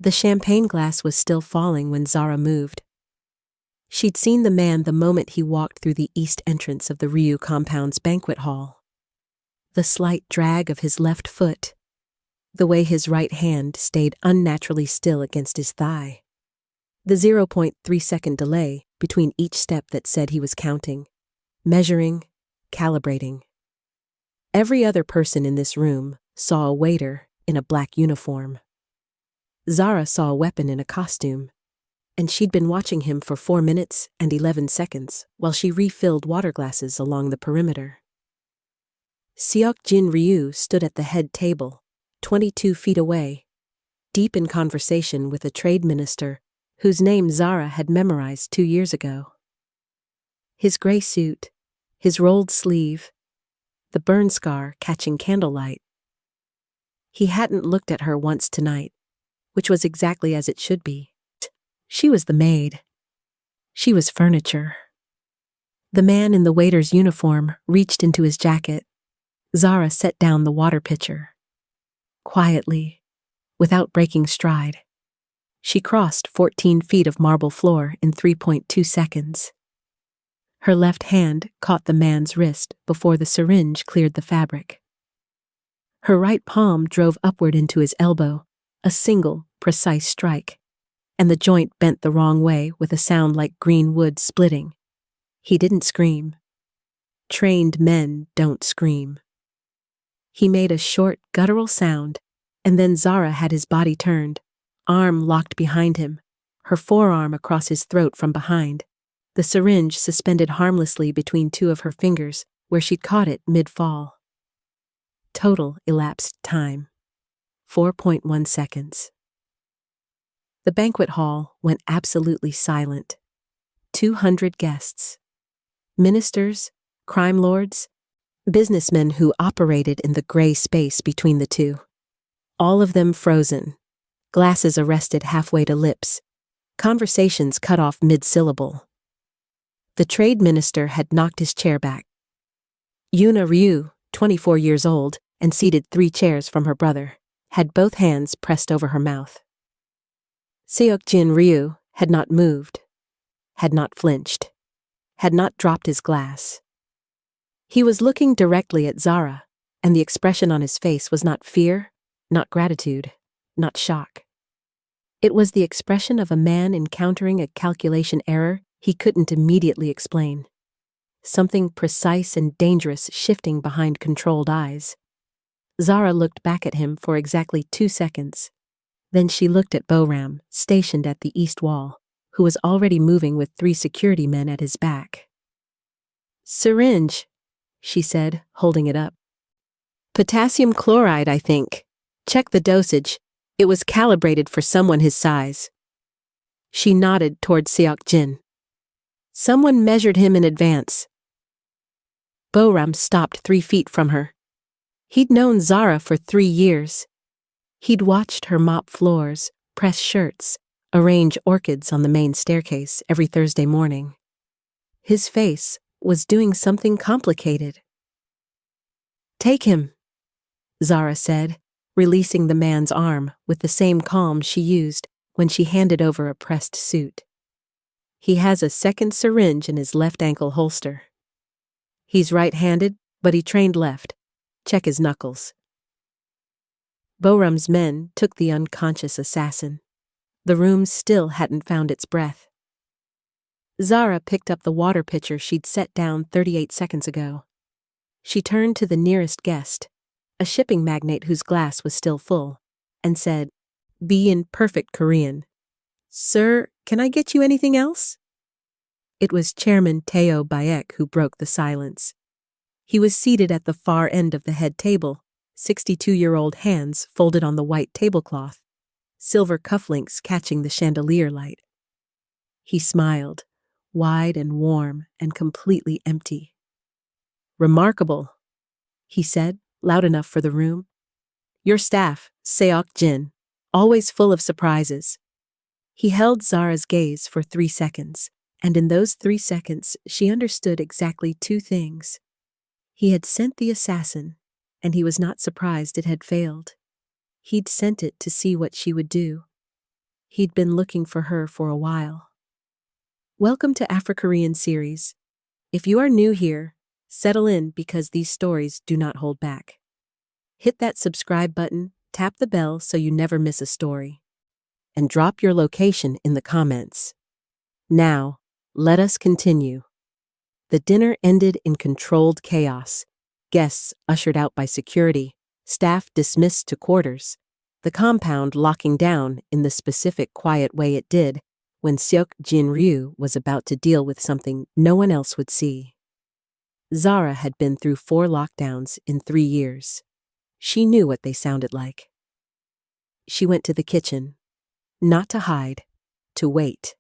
The champagne glass was still falling when Zara moved. She'd seen the man the moment he walked through the east entrance of the Ryu compound's banquet hall. The slight drag of his left foot, the way his right hand stayed unnaturally still against his thigh. The 0.3-second delay between each step that said he was counting, measuring, calibrating. Every other person in this room saw a waiter in a black uniform. Zara saw a weapon in a costume, and she'd been watching him for 4 minutes and 11 seconds while she refilled water glasses along the perimeter. Seok-jin Ryu stood at the head table, 22 feet away, deep in conversation with a trade minister whose name Zara had memorized 2 years ago. His gray suit, his rolled sleeve, the burn scar catching candlelight. He hadn't looked at her once tonight, which was exactly as it should be. She was the maid. She was furniture. The man in the waiter's uniform reached into his jacket. Zara set down the water pitcher. Quietly, without breaking stride, she crossed 14 feet of marble floor in 3.2 seconds. Her left hand caught the man's wrist before the syringe cleared the fabric. Her right palm drove upward into his elbow, a single, precise strike, and the joint bent the wrong way with a sound like green wood splitting. He didn't scream. Trained men don't scream. He made a short, guttural sound, and then Zara had his body turned, arm locked behind him, her forearm across his throat from behind, the syringe suspended harmlessly between 2 of her fingers where she'd caught it mid-fall. Total elapsed time, 4.1 seconds. The banquet hall went absolutely silent. 200 guests. Ministers, crime lords, businessmen who operated in the gray space between the two. All of them frozen, glasses arrested halfway to lips, conversations cut off mid-syllable. The trade minister had knocked his chair back. Yuna Ryu, 24 years old, and seated 3 chairs from her brother, had both hands pressed over her mouth. Seok-jin Ryu had not moved, had not flinched, had not dropped his glass. He was looking directly at Zara, and the expression on his face was not fear, not gratitude, not shock. It was the expression of a man encountering a calculation error he couldn't immediately explain. Something precise and dangerous shifting behind controlled eyes. Zara looked back at him for exactly 2 seconds. Then she looked at Boram, stationed at the east wall, who was already moving with 3 security men at his back. "Syringe," she said, holding it up. "Potassium chloride, I think. Check the dosage. It was calibrated for someone his size." She nodded toward Seok-jin. "Someone measured him in advance." Boram stopped 3 feet from her. He'd known Zara for 3 years. He'd watched her mop floors, press shirts, arrange orchids on the main staircase every Thursday morning. His face was doing something complicated. "Take him," Zara said, releasing the man's arm with the same calm she used when she handed over a pressed suit. "He has a second syringe in his left ankle holster. He's right-handed, but he trained left. Check his knuckles." Boram's men took the unconscious assassin. The room still hadn't found its breath. Zara picked up the water pitcher she'd set down 38 seconds ago. She turned to the nearest guest, a shipping magnate whose glass was still full, and said, "Be in perfect Korean. Sir, can I get you anything else?" It was Chairman Teo Bayek who broke the silence. He was seated at the far end of the head table, 62-year-old hands folded on the white tablecloth, silver cufflinks catching the chandelier light. He smiled, wide and warm and completely empty. "Remarkable," he said, loud enough for the room. "Your staff, Seok-jin, always full of surprises." He held Zara's gaze for 3 seconds, and in those 3 seconds she understood exactly 2 things. He had sent the assassin, and he was not surprised it had failed. He'd sent it to see what she would do. He'd been looking for her for a while. Welcome to Afro-Korean series. If you are new here, settle in because these stories do not hold back. Hit that subscribe button, tap the bell so you never miss a story, and drop your location in the comments. Now, let us continue. The dinner ended in controlled chaos. Guests ushered out by security, staff dismissed to quarters, the compound locking down in the specific quiet way it did when Seok Jin-ryu was about to deal with something no one else would see. Zara had been through 4 lockdowns in 3 years. She knew what they sounded like. She went to the kitchen, not to hide, to wait.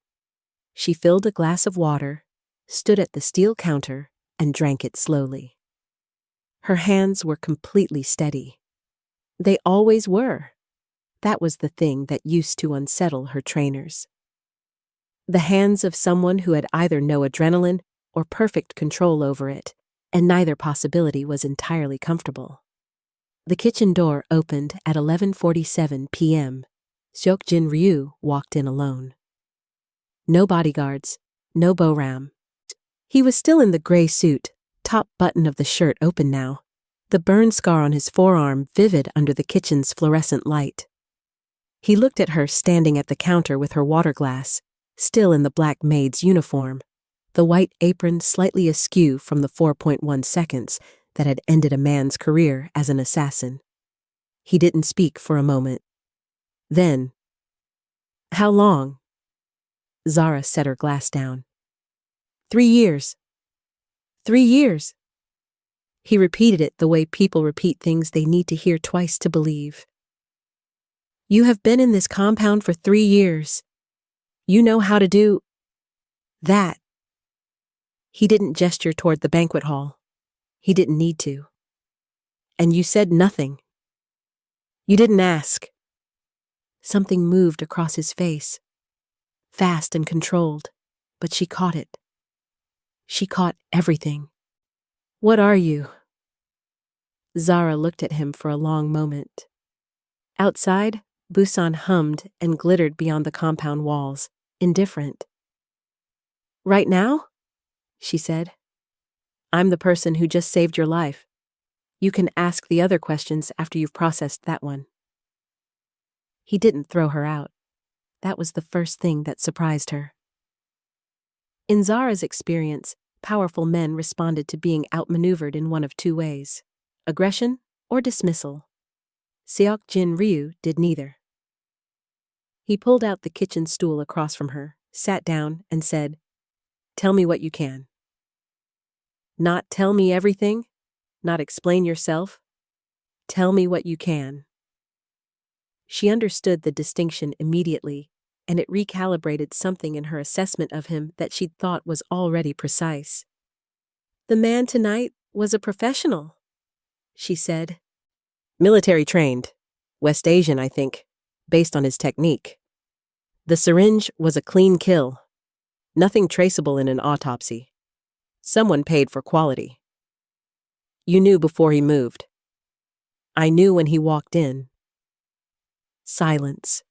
She filled a glass of water, stood at the steel counter, and drank it slowly. Her hands were completely steady. They always were. That was the thing that used to unsettle her trainers. The hands of someone who had either no adrenaline or perfect control over it, and neither possibility was entirely comfortable. The kitchen door opened at 11:47 p.m. Seok Jin-ryu walked in alone. No bodyguards, no bow-ram. He was still in the gray suit, top button of the shirt open now, the burn scar on his forearm vivid under the kitchen's fluorescent light. He looked at her standing at the counter with her water glass, still in the black maid's uniform, the white apron slightly askew from the 4.1 seconds that had ended a man's career as an assassin. He didn't speak for a moment. Then, "How long?" Zara set her glass down. 3 years. 3 years. He repeated it the way people repeat things they need to hear twice to believe. "You have been in this compound for 3 years. You know how to do that." He didn't gesture toward the banquet hall. He didn't need to. "And you said nothing. You didn't ask." Something moved across his face, fast and controlled, but she caught it. She caught everything. "What are you?" Zara looked at him for a long moment. Outside, Busan hummed and glittered beyond the compound walls, indifferent. "Right now?" she said. "I'm the person who just saved your life. You can ask the other questions after you've processed that one." He didn't throw her out. That was the first thing that surprised her. In Zara's experience, powerful men responded to being outmaneuvered in one of 2 ways: aggression or dismissal. Seok Jin-ryu did neither. He pulled out the kitchen stool across from her, sat down, and said, "Tell me what you can." Not tell me everything, not explain yourself. Tell me what you can. She understood the distinction immediately, and it recalibrated something in her assessment of him that she'd thought was already precise. "The man tonight was a professional," she said. "Military trained. West Asian, I think, based on his technique. The syringe was a clean kill. Nothing traceable in an autopsy. Someone paid for quality. You knew before he moved. I knew when he walked in." Silence.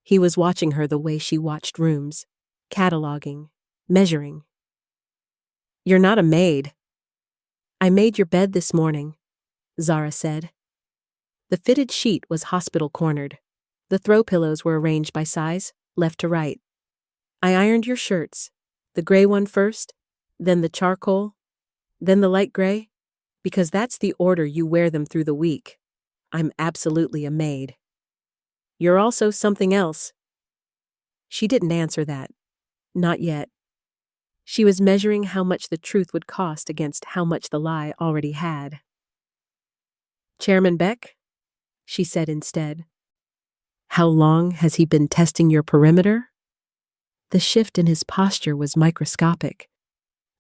He was watching her the way she watched rooms, cataloging, measuring. "You're not a maid." "I made your bed this morning," Zara said. The fitted sheet was hospital-cornered. The throw pillows were arranged by size, left to right. "I ironed your shirts, the gray one first, then the charcoal, then the light gray, because that's the order you wear them through the week. I'm absolutely a maid." "You're also something else." She didn't answer that. Not yet. She was measuring how much the truth would cost against how much the lie already had. "Chairman Beck?" she said instead. "How long has he been testing your perimeter?" The shift in his posture was microscopic.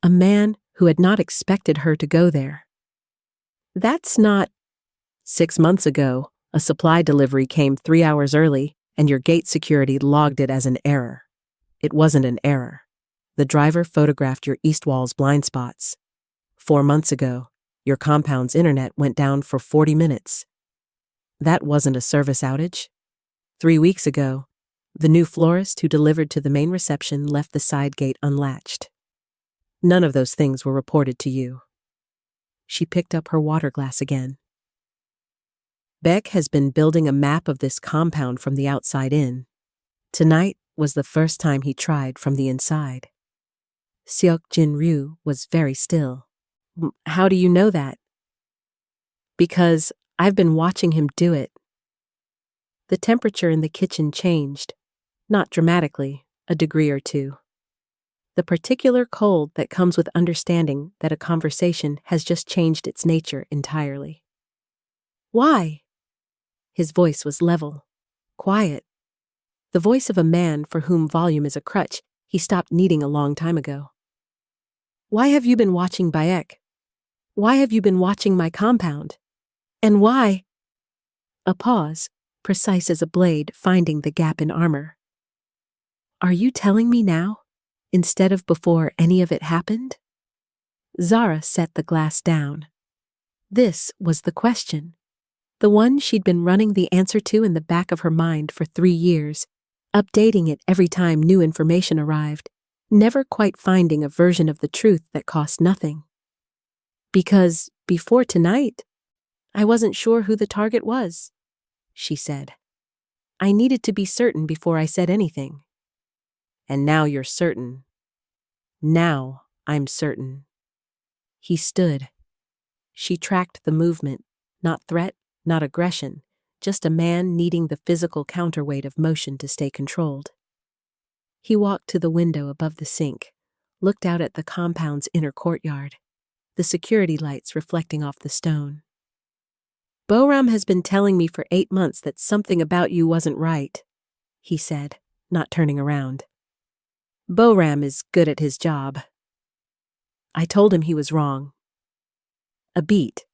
A man who had not expected her to go there. "That's not—" "6 months ago, a supply delivery came 3 hours early, and your gate security logged it as an error. It wasn't an error. The driver photographed your east wall's blind spots. 4 months ago, your compound's internet went down for 40 minutes. That wasn't a service outage. 3 weeks ago, The new florist who delivered to the main reception left the side gate unlatched. None of those things were reported to you. She picked up her water glass again. Beck has been building a map of this compound from the outside in. Tonight was the first time he tried from the inside. Seok Jin Ryu was very still. How do you know that? Because I've been watching him do it. The temperature in the kitchen changed, not dramatically, a degree or two. The particular cold that comes with understanding that a conversation has just changed its nature entirely. Why? His voice was level, quiet. The voice of a man for whom volume is a crutch he stopped needing a long time ago. Why have you been watching Bayek? Why have you been watching my compound? And why? A pause, precise as a blade finding the gap in armor. Are you telling me now, instead of before any of it happened? Zara set the glass down. This was the question. The one she'd been running the answer to in the back of her mind for 3 years, updating it every time new information arrived, never quite finding a version of the truth that cost nothing. Because, before tonight, I wasn't sure who the target was, she said. I needed to be certain before I said anything. And now you're certain. Now I'm certain. He stood. She tracked the movement, not threat, not aggression, just a man needing the physical counterweight of motion to stay controlled. He walked to the window above the sink, looked out at the compound's inner courtyard, the security lights reflecting off the stone. Boram has been telling me for 8 months that something about you wasn't right, he said, not turning around. Boram is good at his job. I told him he was wrong. A beat.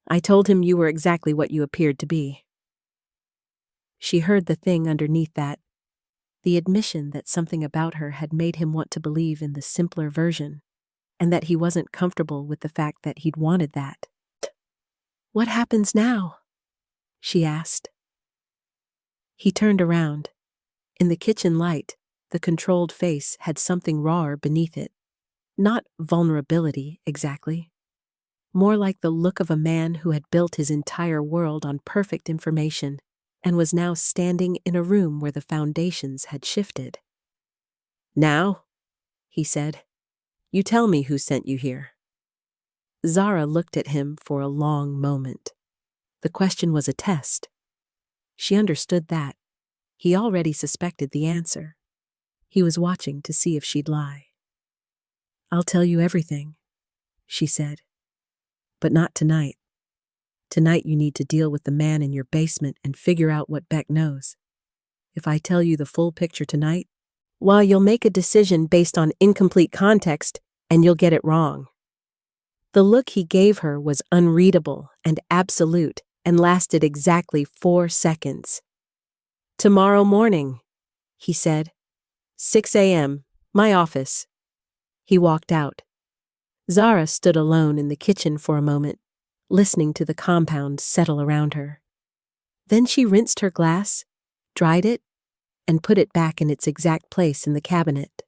I told him you were exactly what you appeared to be. She heard the thing underneath that, the admission that something about her had made him want to believe in the simpler version, and that he wasn't comfortable with the fact that he'd wanted that. What happens now? She asked. He turned around. In the kitchen light, the controlled face had something rawer beneath it. Not vulnerability, exactly. More like the look of a man who had built his entire world on perfect information and was now standing in a room where the foundations had shifted. Now, he said, you tell me who sent you here. Zara looked at him for a long moment. The question was a test. She understood that. He already suspected the answer. He was watching to see if she'd lie. I'll tell you everything, she said. But not tonight. Tonight you need to deal with the man in your basement and figure out what Beck knows. If I tell you the full picture tonight, well, you'll make a decision based on incomplete context, and you'll get it wrong. The look he gave her was unreadable and absolute and lasted exactly 4 seconds. Tomorrow morning, he said. 6 a.m., my office. He walked out. Zara stood alone in the kitchen for a moment, listening to the compound settle around her. Then she rinsed her glass, dried it, and put it back in its exact place in the cabinet.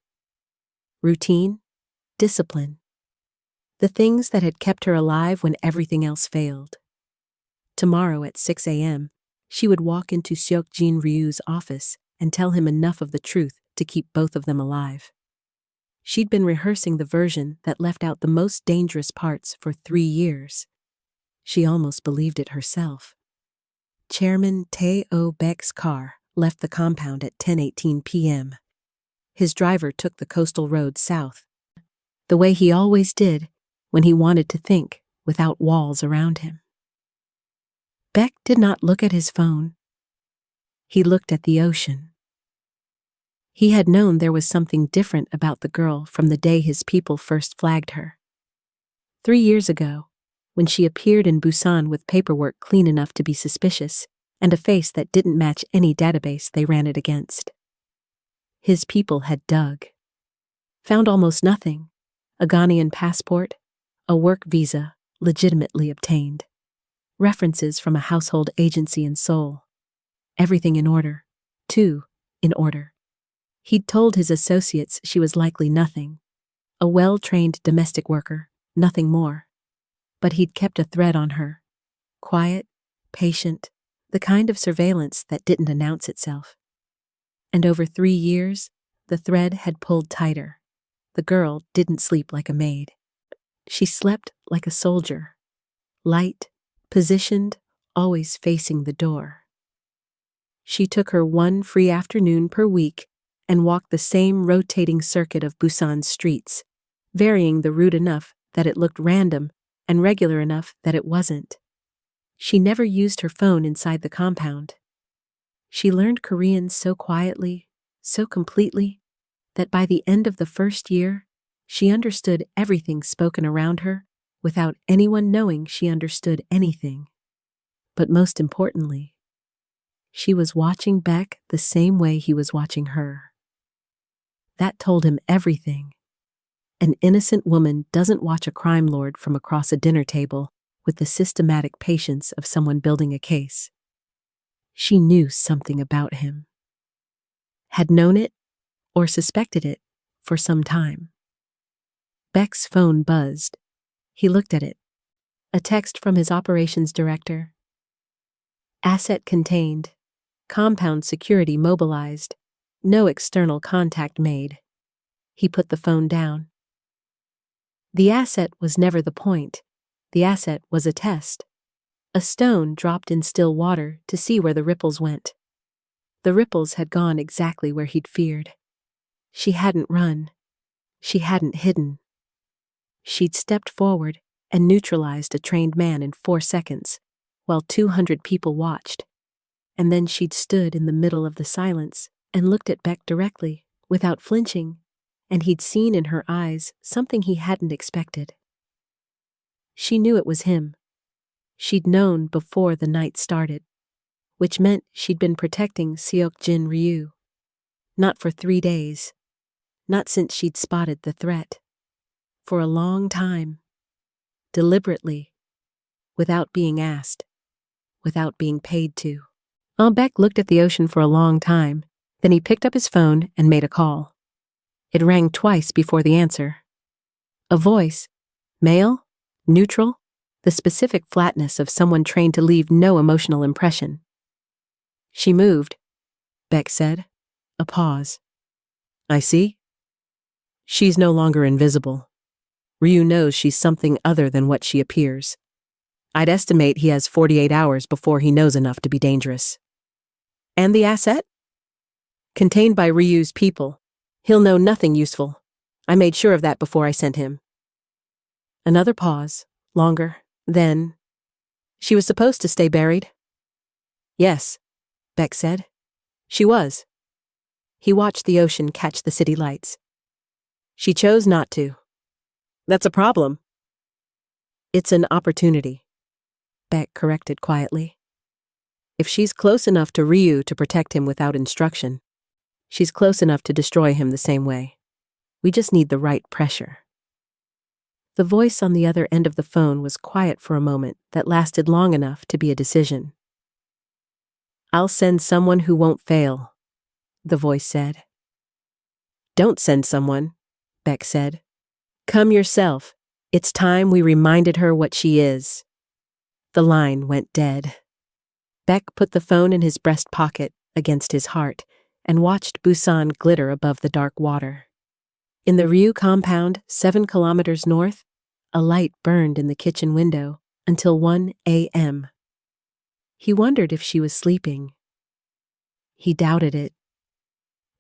Routine, discipline. The things that had kept her alive when everything else failed. Tomorrow at 6 a.m., she would walk into Seok Jin Ryu's office and tell him enough of the truth to keep both of them alive. She'd been rehearsing the version that left out the most dangerous parts for 3 years. She almost believed it herself. Chairman Tae-Oh Beck's car left the compound at 10:18 p.m. His driver took the coastal road south, the way he always did when he wanted to think without walls around him. Beck did not look at his phone. He looked at the ocean. He had known there was something different about the girl from the day his people first flagged her. 3 years ago, when she appeared in Busan with paperwork clean enough to be suspicious and a face that didn't match any database they ran it against. His people had dug. Found almost nothing. A Ghanaian passport, a work visa legitimately obtained, references from a household agency in Seoul. Everything in order. too, in order. He'd told his associates she was likely nothing. A well-trained domestic worker, nothing more. But he'd kept a thread on her. Quiet, patient, the kind of surveillance that didn't announce itself. And over 3 years, the thread had pulled tighter. The girl didn't sleep like a maid. She slept like a soldier. Light, positioned, always facing the door. She took her one free afternoon per week and walked the same rotating circuit of Busan's streets, varying the route enough that it looked random and regular enough that it wasn't. She never used her phone inside the compound. She learned Korean so quietly, so completely, that by the end of the first year, she understood everything spoken around her without anyone knowing she understood anything. But most importantly, she was watching Beck the same way he was watching her. That told him everything. An innocent woman doesn't watch a crime lord from across a dinner table with the systematic patience of someone building a case. She knew something about him. Had known it, or suspected it, for some time. Beck's phone buzzed. He looked at it. A text from his operations director. Asset contained. Compound security mobilized. No external contact made. He put the phone down. The asset was never the point. The asset was a test. A stone dropped in still water to see where the ripples went. The ripples had gone exactly where he'd feared. She hadn't run. She hadn't hidden. She'd stepped forward and neutralized a trained man in 4 seconds, while 200 people watched. And then she'd stood in the middle of the silence and looked at Beck directly, without flinching, and he'd seen in her eyes something he hadn't expected. She knew it was him. She'd known before the night started, which meant she'd been protecting Seok-jin Ryu. Not for 3 days. Not since she'd spotted the threat. For a long time. Deliberately. Without being asked. Without being paid to. Beck looked at the ocean for a long time, then he picked up his phone and made a call. It rang twice before the answer. A voice. Male? Neutral? The specific flatness of someone trained to leave no emotional impression. She moved, Beck said. A pause. I see. She's no longer invisible. Ryu knows she's something other than what she appears. I'd estimate he has 48 hours before he knows enough to be dangerous. And the asset? Contained by Ryu's people. He'll know nothing useful. I made sure of that before I sent him. Another pause, longer, then... She was supposed to stay buried? Yes, Beck said. She was. He watched the ocean catch the city lights. She chose not to. That's a problem. It's an opportunity, Beck corrected quietly. If she's close enough to Ryu to protect him without instruction, she's close enough to destroy him the same way. We just need the right pressure. The voice on the other end of the phone was quiet for a moment that lasted long enough to be a decision. I'll send someone who won't fail, the voice said. Don't send someone, Beck said. Come yourself. It's time we reminded her what she is. The line went dead. Beck put the phone in his breast pocket against his heart and watched Busan glitter above the dark water. In the Ryu compound, 7 kilometers north, a light burned in the kitchen window until 1 a.m. He wondered if she was sleeping. He doubted it.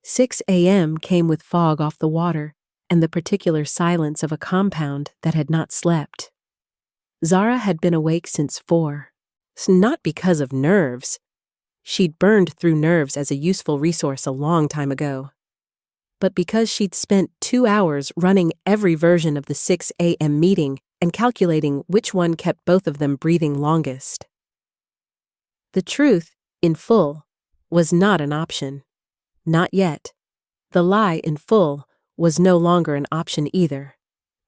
6 a.m. came with fog off the water and the particular silence of a compound that had not slept. Zara had been awake since 4. Not because of nerves. She'd burned through nerves as a useful resource a long time ago. But because she'd spent 2 hours running every version of the 6 a.m. meeting and calculating which one kept both of them breathing longest. The truth, in full, was not an option. Not yet. The lie, in full, was no longer an option either.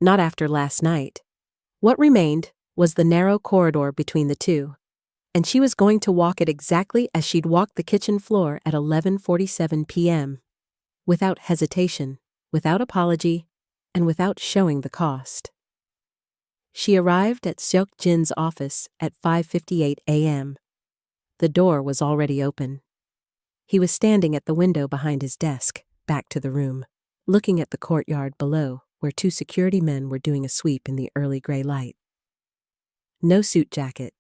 Not after last night. What remained was the narrow corridor between the two. and she was going to walk it exactly as she'd walked the kitchen floor at 11:47 p.m., without hesitation, without apology, and without showing the cost. She arrived at Seok Jin's office at 5:58 a.m. The door was already open. He was standing at the window behind his desk, back to the room, looking at the courtyard below, where 2 security men were doing a sweep in the early gray light. No suit jacket,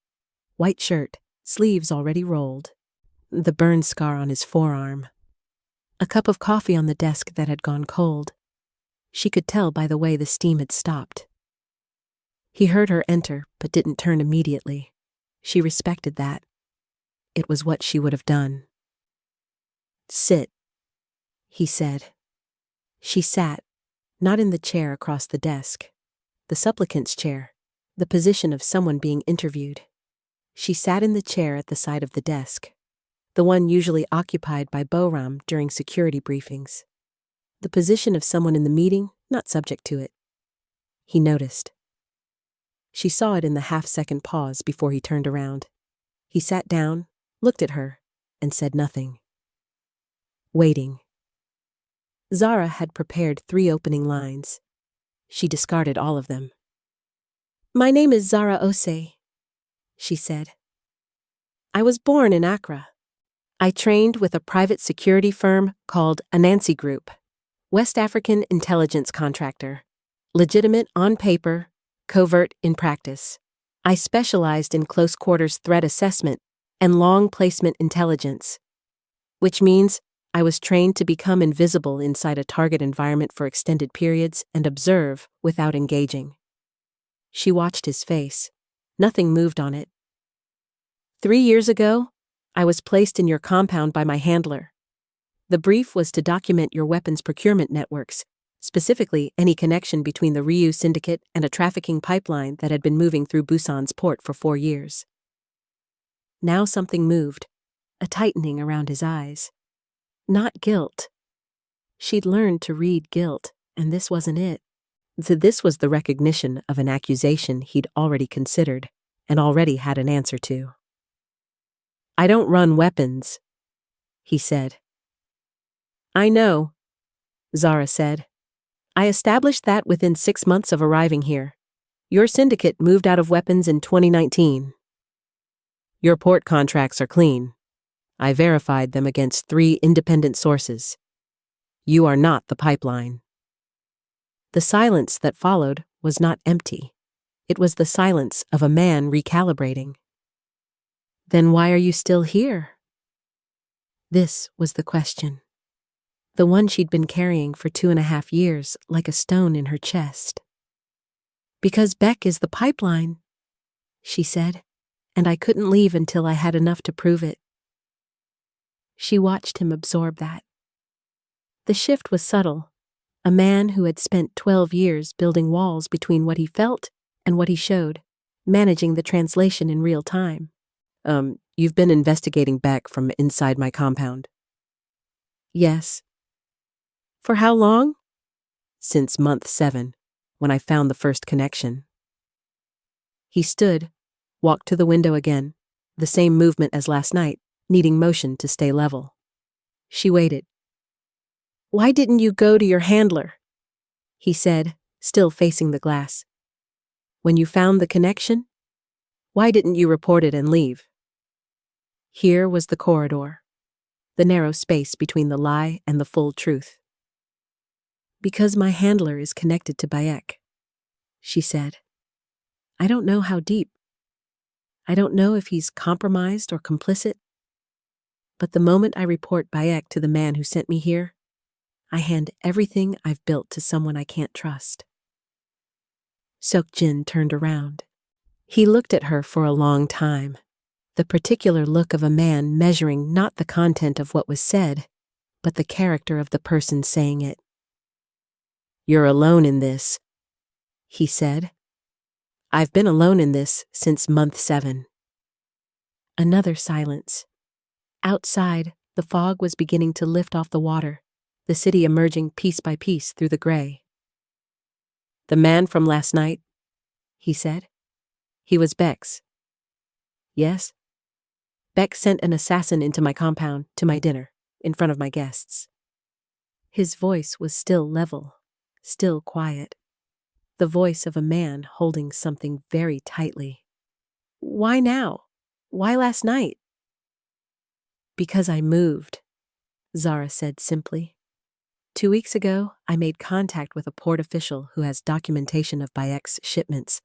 white shirt, sleeves already rolled, the burn scar on his forearm. A cup of coffee on the desk that had gone cold. She could tell by the way the steam had stopped. He heard her enter, but didn't turn immediately. She respected that. It was what she would have done. "Sit," he said. She sat, not in the chair across the desk, the supplicant's chair, the position of someone being interviewed. She sat in the chair at the side of the desk, the one usually occupied by Boram during security briefings. The position of someone in the meeting, not subject to it. He noticed. She saw it in the half-second pause before he turned around. He sat down, looked at her, and said nothing. Waiting. Zara had prepared 3 opening lines. She discarded all of them. "My name is Zara Osei," she said. "I was born in Accra. I trained with a private security firm called Anansi Group, West African intelligence contractor, legitimate on paper, covert in practice. I specialized in close quarters threat assessment and long placement intelligence, which means I was trained to become invisible inside a target environment for extended periods and observe without engaging." She watched his face. Nothing moved on it. "3 years ago, I was placed in your compound by my handler. The brief was to document your weapons procurement networks, specifically any connection between the Ryu syndicate and a trafficking pipeline that had been moving through Busan's port for 4 years. Now something moved, a tightening around his eyes. Not guilt. She'd learned to read guilt, and this wasn't it. This was the recognition of an accusation he'd already considered and already had an answer to. "I don't run weapons," he said. "I know," Zara said. "I established that within 6 months of arriving here. Your syndicate moved out of weapons in 2019. Your port contracts are clean. I verified them against 3 independent sources. You are not the pipeline." The silence that followed was not empty. It was the silence of a man recalibrating. "Then why are you still here?" This was the question. The one she'd been carrying for 2.5 years like a stone in her chest. "Because Beck is the pipeline," she said, "and I couldn't leave until I had enough to prove it." She watched him absorb that. The shift was subtle. A man who had spent 12 years building walls between what he felt and what he showed, managing the translation in real time. You've been investigating Beck from inside my compound." "Yes." "For how long?" "Since month 7, when I found the first connection." He stood, walked to the window again, the same movement as last night, needing motion to stay level. She waited. "Why didn't you go to your handler?" he said, still facing the glass. "When you found the connection? Why didn't you report it and leave?" Here was the corridor, the narrow space between the lie and the full truth. "Because my handler is connected to Bayek," she said. "I don't know how deep. I don't know if he's compromised or complicit. But the moment I report Bayek to the man who sent me here, I hand everything I've built to someone I can't trust." Seok Jin turned around. He looked at her for a long time, the particular look of a man measuring not the content of what was said, but the character of the person saying it. "You're alone in this," he said. "I've been alone in this since month 7. Another silence. Outside, the fog was beginning to lift off the water, the city emerging piece by piece through the gray. "The man from last night," he said. "He was Beck's." "Yes?" Beck sent an assassin into my compound, to my dinner, in front of my guests. His voice was still level, still quiet. The voice of a man holding something very tightly. Why now? Why last night? Because I moved, Zara said simply. 2 weeks ago, I made contact with a port official who has documentation of Bayek's shipments.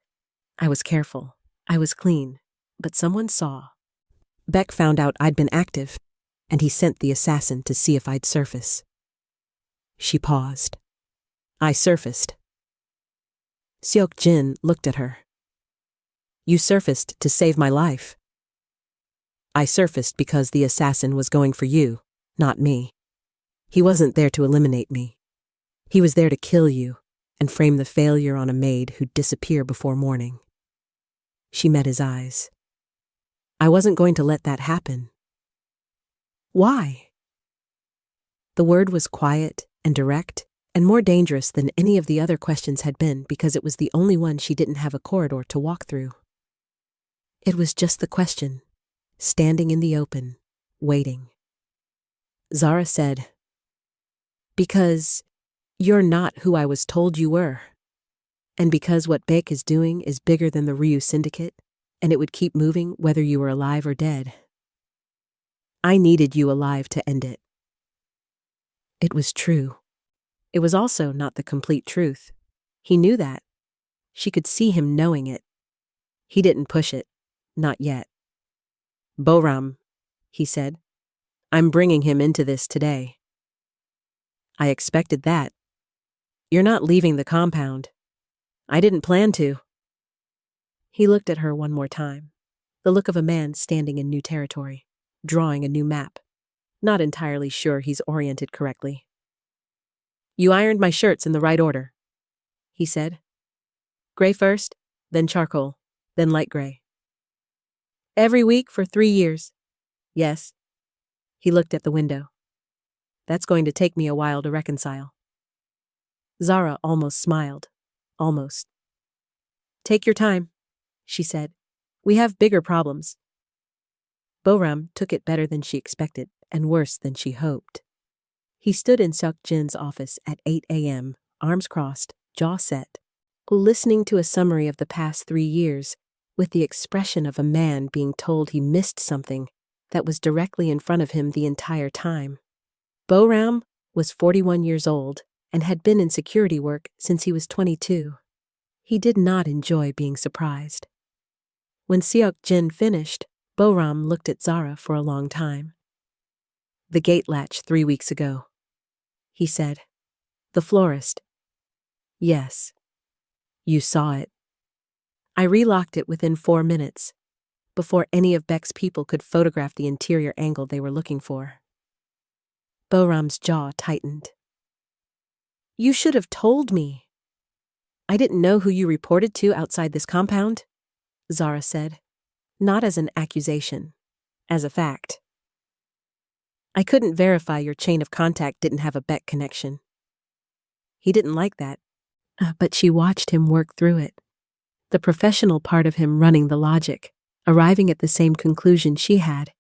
I was careful. I was clean. But someone saw. Beck found out I'd been active, and he sent the assassin to see if I'd surface. She paused. I surfaced. Seok Jin looked at her. You surfaced to save my life. I surfaced because the assassin was going for you, not me. He wasn't there to eliminate me. He was there to kill you and frame the failure on a maid who'd disappear before morning. She met his eyes. I wasn't going to let that happen. Why? The word was quiet and direct and more dangerous than any of the other questions had been because it was the only one she didn't have a corridor to walk through. It was just the question, standing in the open, waiting. Zara said, because you're not who I was told you were. And because what Baek is doing is bigger than the Ryu Syndicate, and it would keep moving whether you were alive or dead. I needed you alive to end it. It was true. It was also not the complete truth. He knew that. She could see him knowing it. He didn't push it. Not yet. Boram, he said. I'm bringing him into this today. I expected that. You're not leaving the compound. I didn't plan to. He looked at her one more time, the look of a man standing in new territory, drawing a new map, not entirely sure he's oriented correctly. You ironed my shirts in the right order, he said. Gray first, then charcoal, then light gray. Every week for 3 years. Yes. He looked at the window. That's going to take me a while to reconcile. Zara almost smiled. Almost. Take your time, she said. We have bigger problems. Boram took it better than she expected and worse than she hoped. He stood in Seok Jin's office at 8 a.m., arms crossed, jaw set, listening to a summary of the past 3 years with the expression of a man being told he missed something that was directly in front of him the entire time. Boram was 41 years old and had been in security work since he was 22. He did not enjoy being surprised. When Seok Jin finished, Boram looked at Zara for a long time. The gate latch 3 weeks ago, he said. The florist. Yes. You saw it. I relocked it within 4 minutes, before any of Beck's people could photograph the interior angle they were looking for. Boram's jaw tightened. You should have told me. I didn't know who you reported to outside this compound, Zara said, not as an accusation, as a fact. I couldn't verify your chain of contact didn't have a Beck connection. He didn't like that, but she watched him work through it. The professional part of him running the logic, arriving at the same conclusion she had,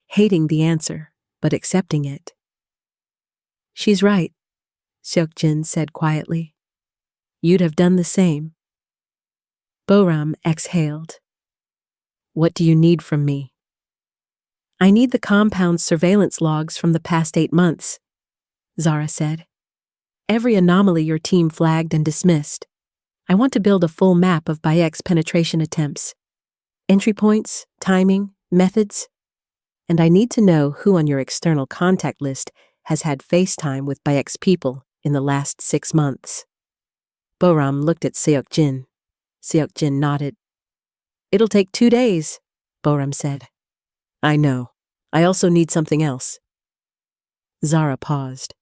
hating the answer, but accepting it. She's right, Seok Jin said quietly. You'd have done the same. Boram exhaled. What do you need from me? I need the compound's surveillance logs from the past 8 months, Zara said. Every anomaly your team flagged and dismissed. I want to build a full map of Bayek's penetration attempts. Entry points, timing, methods. And I need to know who on your external contact list has had FaceTime with Bayek's people in the last 6 months. Boram looked at Seok Jin. Seok Jin nodded. It'll take 2 days, Boram said. I know. I also need something else. Zara paused.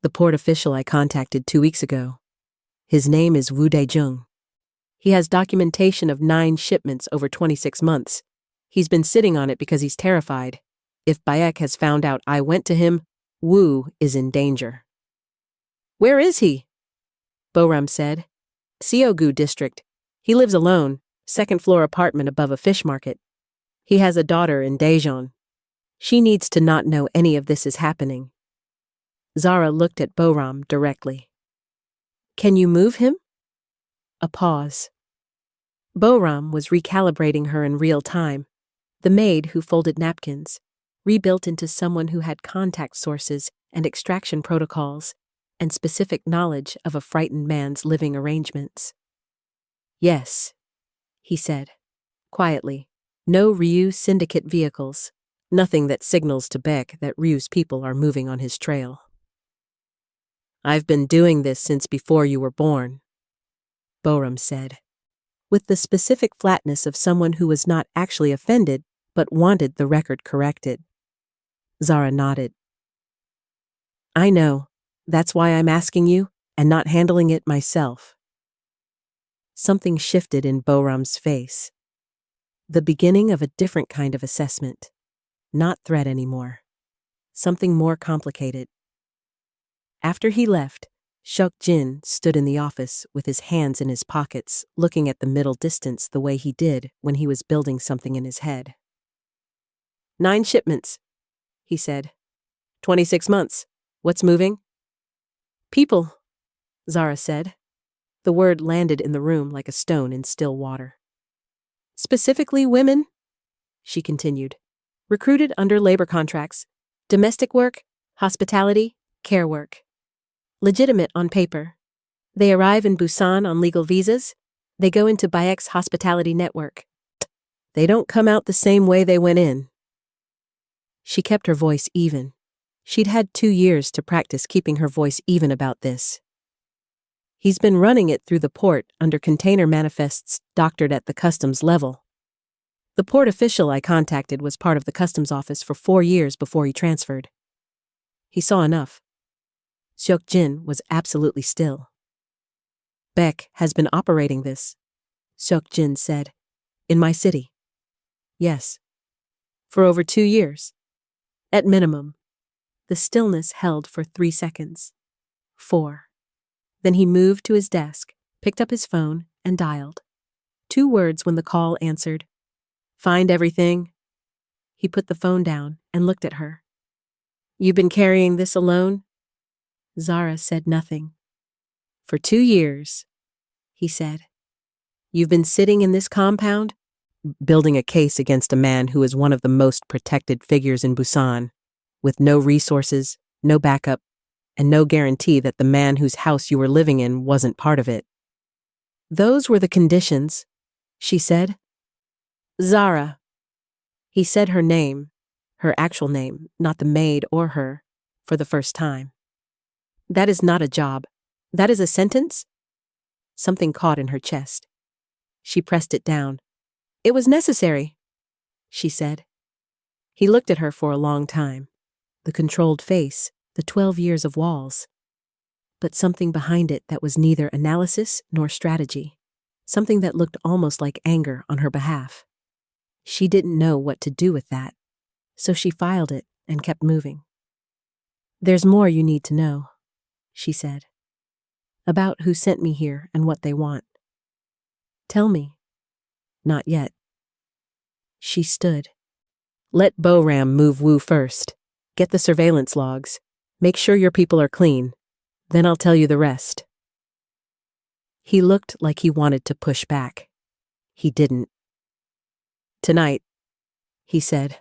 The port official I contacted 2 weeks ago. His name is Woo Dae-jung. He has documentation of 9 shipments over 26 months. He's been sitting on it because he's terrified. If Bayek has found out I went to him, Woo is in danger. Where is he? Boram said. Seogu district. He lives alone, 2nd floor apartment above a fish market. He has a daughter in Daejeon. She needs to not know any of this is happening. Zara looked at Boram directly. Can you move him? A pause. Boram was recalibrating her in real time. The maid who folded napkins, rebuilt into someone who had contact sources and extraction protocols, and specific knowledge of a frightened man's living arrangements. Yes, he said, quietly. No Ryu syndicate vehicles. Nothing that signals to Beck that Ryu's people are moving on his trail. I've been doing this since before you were born, Boram said, with the specific flatness of someone who was not actually offended but wanted the record corrected. Zara nodded. I know. That's why I'm asking you and not handling it myself. Something shifted in Boram's face. The beginning of a different kind of assessment. Not threat anymore. Something more complicated. After he left, Seok-jin stood in the office with his hands in his pockets, looking at the middle distance the way he did when he was building something in his head. 9 shipments, he said. 26 months. What's moving? People, Zara said. The word landed in the room like a stone in still water. Specifically women, she continued. Recruited under labor contracts, domestic work, hospitality, care work. Legitimate on paper. They arrive in Busan on legal visas. They go into Bayek's hospitality network. They don't come out the same way they went in. She kept her voice even. She'd had 2 years to practice keeping her voice even about this. He's been running it through the port under container manifests doctored at the customs level. The port official I contacted was part of the customs office for 4 years before he transferred. He saw enough. Seok-jin was absolutely still. Beck has been operating this, Seok-jin said. In my city. Yes. For over 2 years. At minimum. The stillness held for 3 seconds. 4. Then he moved to his desk, picked up his phone, and dialed. 2 words when the call answered. Find everything. He put the phone down and looked at her. You've been carrying this alone? Zara said nothing. For 2 years, he said. You've been sitting in this compound, building a case against a man who is one of the most protected figures in Busan, with no resources, no backup, and no guarantee that the man whose house you were living in wasn't part of it. Those were the conditions, she said. Zara. He said her name, her actual name, not the maid or her, for the first time. That is not a job. That is a sentence? Something caught in her chest. She pressed it down. It was necessary, she said. He looked at her for a long time. The controlled face, the 12 years of walls. But something behind it that was neither analysis nor strategy. Something that looked almost like anger on her behalf. She didn't know what to do with that, so she filed it and kept moving. There's more you need to know, she said. About who sent me here and what they want. Tell me. Not yet. She stood. Let Boram move Wu first. Get the surveillance logs. Make sure your people are clean. Then I'll tell you the rest. He looked like he wanted to push back. He didn't. Tonight, he said.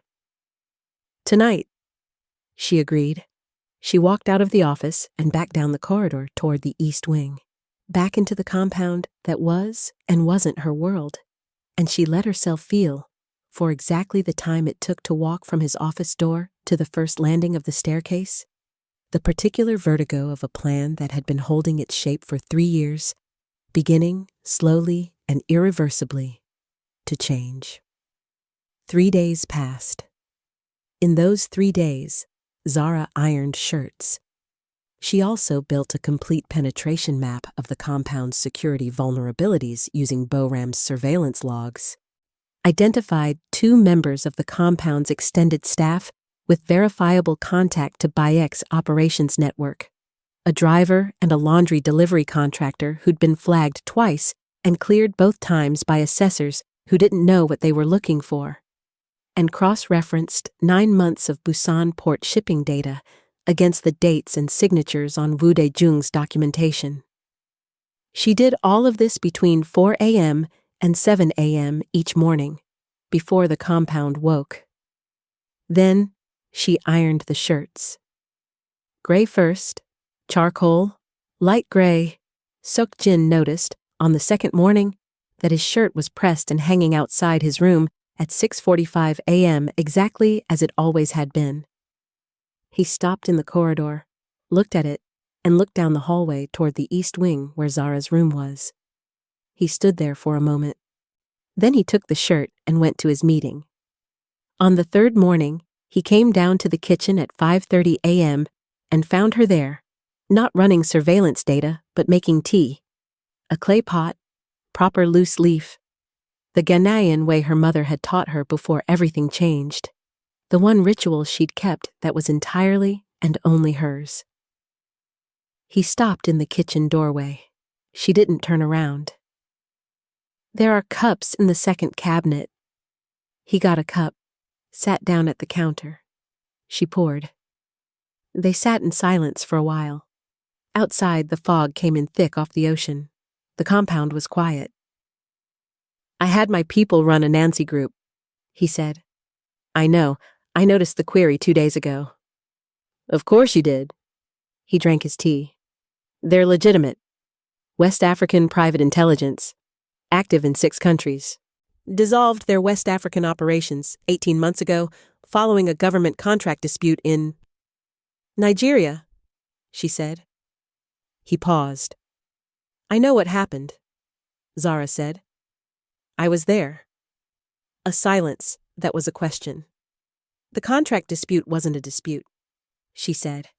Tonight, she agreed. She walked out of the office and back down the corridor toward the east wing, back into the compound that was and wasn't her world, and she let herself feel, for exactly the time it took to walk from his office door to the first landing of the staircase, the particular vertigo of a plan that had been holding its shape for 3 years, beginning, slowly and irreversibly, to change. 3 days passed. In those 3 days, Zara ironed shirts. She also built a complete penetration map of the compound's security vulnerabilities using Boram's surveillance logs, identified 2 members of the compound's extended staff with verifiable contact to Bayek's operations network, a driver and a laundry delivery contractor who'd been flagged twice and cleared both times by assessors who didn't know what they were looking for. and cross-referenced 9 months of Busan port shipping data against the dates and signatures on Wu Dejung's documentation. She did all of this between 4 a.m. and 7 a.m. each morning, before the compound woke. Then, she ironed the shirts. Gray first, charcoal, light gray. Seok-jin noticed, on the second morning, that his shirt was pressed and hanging outside his room at 6:45 a.m. exactly as it always had been. He stopped in the corridor, looked at it, and looked down the hallway toward the east wing where Zara's room was. He stood there for a moment. Then he took the shirt and went to his meeting. On the third morning, he came down to the kitchen at 5:30 a.m. and found her there, not running surveillance data, but making tea. A clay pot, proper loose leaf. The Ghanaian way her mother had taught her before everything changed. The one ritual she'd kept that was entirely and only hers. He stopped in the kitchen doorway. She didn't turn around. There are cups in the second cabinet. He got a cup, sat down at the counter. She poured. They sat in silence for a while. Outside, the fog came in thick off the ocean. The compound was quiet. "I had my people run a Nancy group," he said. "I know. I noticed the query 2 days ago." "Of course you did." He drank his tea. "They're legitimate. West African private intelligence. Active in 6 countries. Dissolved their West African operations 18 months ago following a government contract dispute in Nigeria," she said. He paused. "I know what happened," Zara said. "I was there." A silence that was a question. "The contract dispute wasn't a dispute," she said.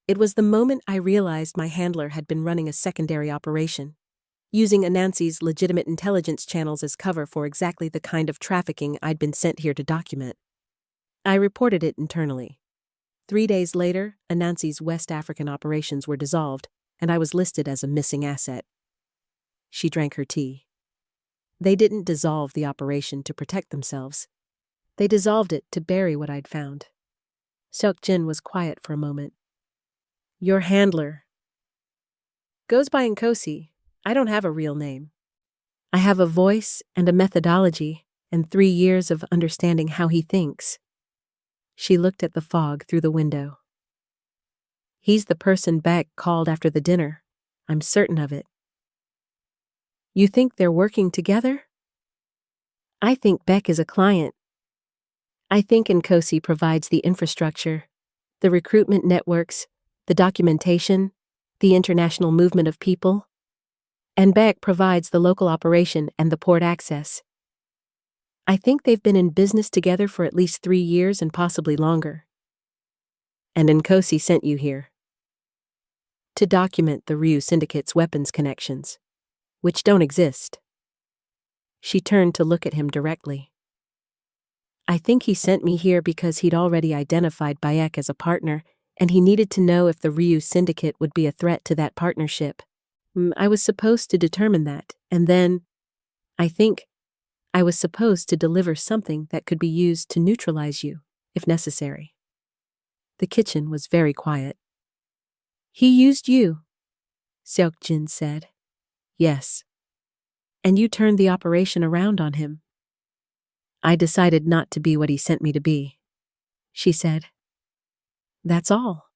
"It was the moment I realized my handler had been running a secondary operation, using Anansi's legitimate intelligence channels as cover for exactly the kind of trafficking I'd been sent here to document. I reported it internally. 3 days later, Anansi's West African operations were dissolved, and I was listed as a missing asset." She drank her tea. "They didn't dissolve the operation to protect themselves. They dissolved it to bury what I'd found." Seok-jin was quiet for a moment. "Your handler." "Goes by Nkosi. I don't have a real name. I have a voice and a methodology and 3 years of understanding how he thinks." She looked at the fog through the window. "He's the person Beck called after the dinner. I'm certain of it." "You think they're working together?" "I think Beck is a client. I think Nkosi provides the infrastructure, the recruitment networks, the documentation, the international movement of people, and Beck provides the local operation and the port access. I think they've been in business together for at least 3 years and possibly longer." "And Nkosi sent you here?" "To document the Ryu Syndicate's weapons connections, which don't exist." She turned to look at him directly. "I think he sent me here because he'd already identified Bayek as a partner, and he needed to know if the Ryu Syndicate would be a threat to that partnership. I was supposed to determine that, and then, I think, I was supposed to deliver something that could be used to neutralize you, if necessary." The kitchen was very quiet. "He used you," Seok-jin said. "Yes. And you turned the operation around on him." "I decided not to be what he sent me to be," she said. "That's all."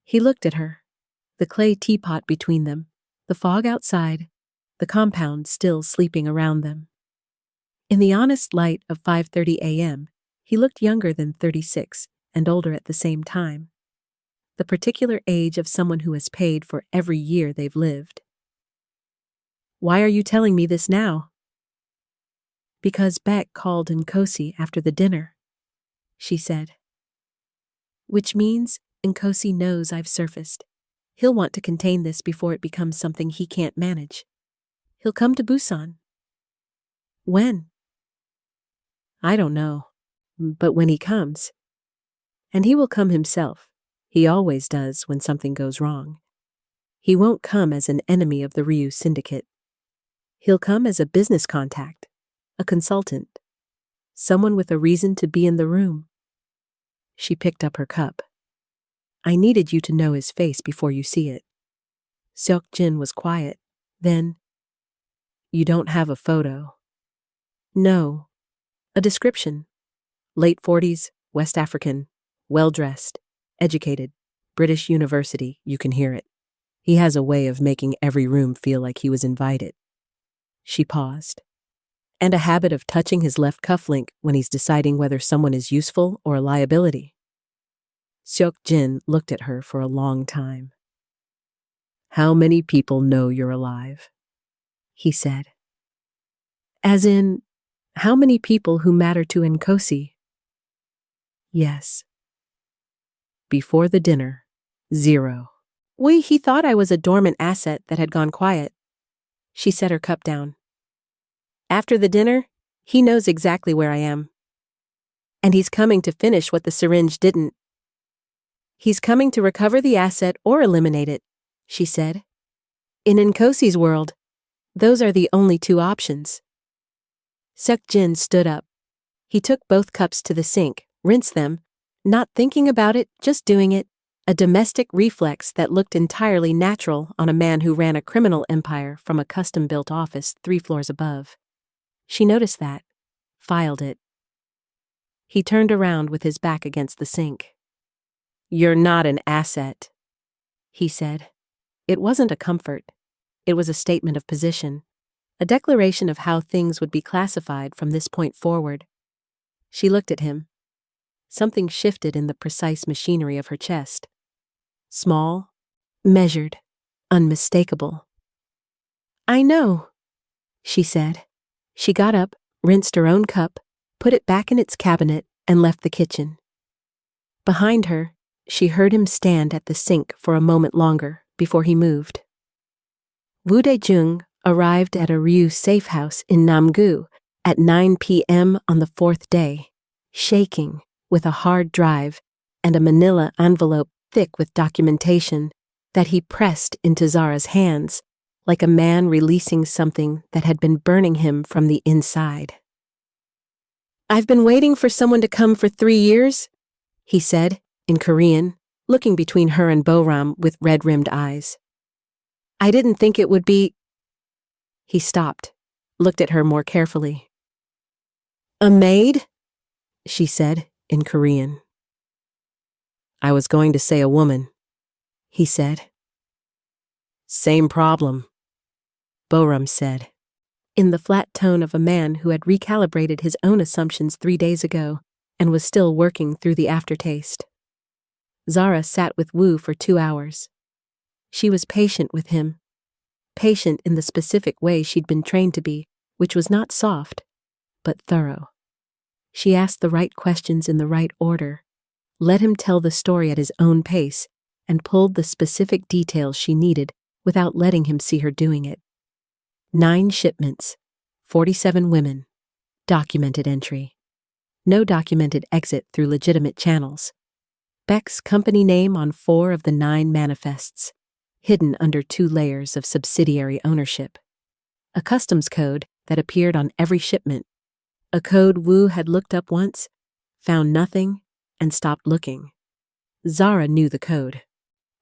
He looked at her, the clay teapot between them, the fog outside, the compound still sleeping around them. In the honest light of 5:30 a.m., he looked younger than 36 and older at the same time. The particular age of someone who has paid for every year they've lived. "Why are you telling me this now?" "Because Beck called Nkosi after the dinner," she said. "Which means Nkosi knows I've surfaced. He'll want to contain this before it becomes something he can't manage. He'll come to Busan." "When?" "I don't know. But when he comes. And he will come himself. He always does when something goes wrong. He won't come as an enemy of the Ryu Syndicate. He'll come as a business contact, a consultant, Someone with a reason to be in the room. She picked up her cup. I needed you to know his face before you see it. Seok Jin was quiet. Then, you don't have a photo. No. A description. Late 40s, West African, well-dressed, educated, British university, you can hear it. He has a way of making every room feel like he was invited. She paused. And a habit of touching his left cufflink when he's deciding whether someone is useful or a liability. Seok Jin looked at her for a long time. How many people know you're alive? He said. As in, how many people who matter to Nkosi? Yes. Before the dinner, 0. He thought I was a dormant asset that had gone quiet. She set her cup down. After the dinner, he knows exactly where I am. And he's coming to finish what the syringe didn't. He's coming to recover the asset or eliminate it, she said. In Nkosi's world, those are the only 2 options. Seok Jin stood up. He took both cups to the sink, rinsed them, not thinking about it, just doing it, a domestic reflex that looked entirely natural on a man who ran a criminal empire from a custom-built office 3 floors above. She noticed that, filed it. He turned around with his back against the sink. You're not an asset, he said. It wasn't a comfort. It was a statement of position, a declaration of how things would be classified from this point forward. She looked at him. Something shifted in the precise machinery of her chest. Small, measured, unmistakable. I know, she said. She got up, rinsed her own cup, put it back in its cabinet, and left the kitchen. Behind her, she heard him stand at the sink for a moment longer before he moved. Woo Dae-jung arrived at a Ryu safe house in Namgu at 9 p.m. on the 4th day, shaking, with a hard drive and a manila envelope thick with documentation that he pressed into Zara's hands, like a man releasing something that had been burning him from the inside. I've been waiting for someone to come for 3 years, he said, in Korean, looking between her and Boram with red-rimmed eyes. I didn't think it would be... He stopped, looked at her more carefully. A maid? She said, in Korean. I was going to say a woman, he said. Same problem, Boram said, in the flat tone of a man who had recalibrated his own assumptions 3 days ago and was still working through the aftertaste. Zara sat with Wu for 2 hours. She was patient with him, patient in the specific way she'd been trained to be, which was not soft, but thorough. She asked the right questions in the right order, let him tell the story at his own pace, and pulled the specific details she needed without letting him see her doing it. 9 shipments, 47 women, documented entry. No documented exit through legitimate channels. Beck's company name on 4 of the 9 manifests, hidden under 2 layers of subsidiary ownership. A customs code that appeared on every shipment. A code Wu had looked up once, found nothing, and stopped looking. Zara knew the code.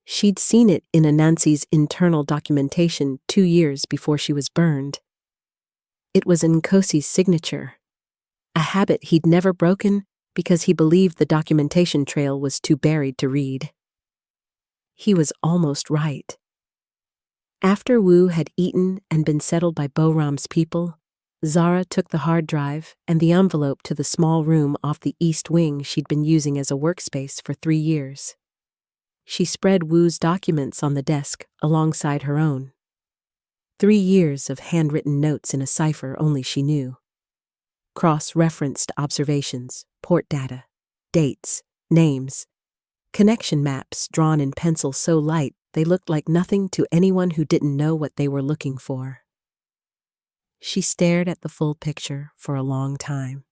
She'd seen it in Anansi's internal documentation 2 years before she was burned. It was Nkosi's signature, a habit he'd never broken because he believed the documentation trail was too buried to read. He was almost right. After Wu had eaten and been settled by Boram's people, Zara took the hard drive and the envelope to the small room off the east wing she'd been using as a workspace for 3 years. She spread Wu's documents on the desk alongside her own. 3 years of handwritten notes in a cipher only she knew. Cross-referenced observations, port data, dates, names, connection maps drawn in pencil so light they looked like nothing to anyone who didn't know what they were looking for. She stared at the full picture for a long time.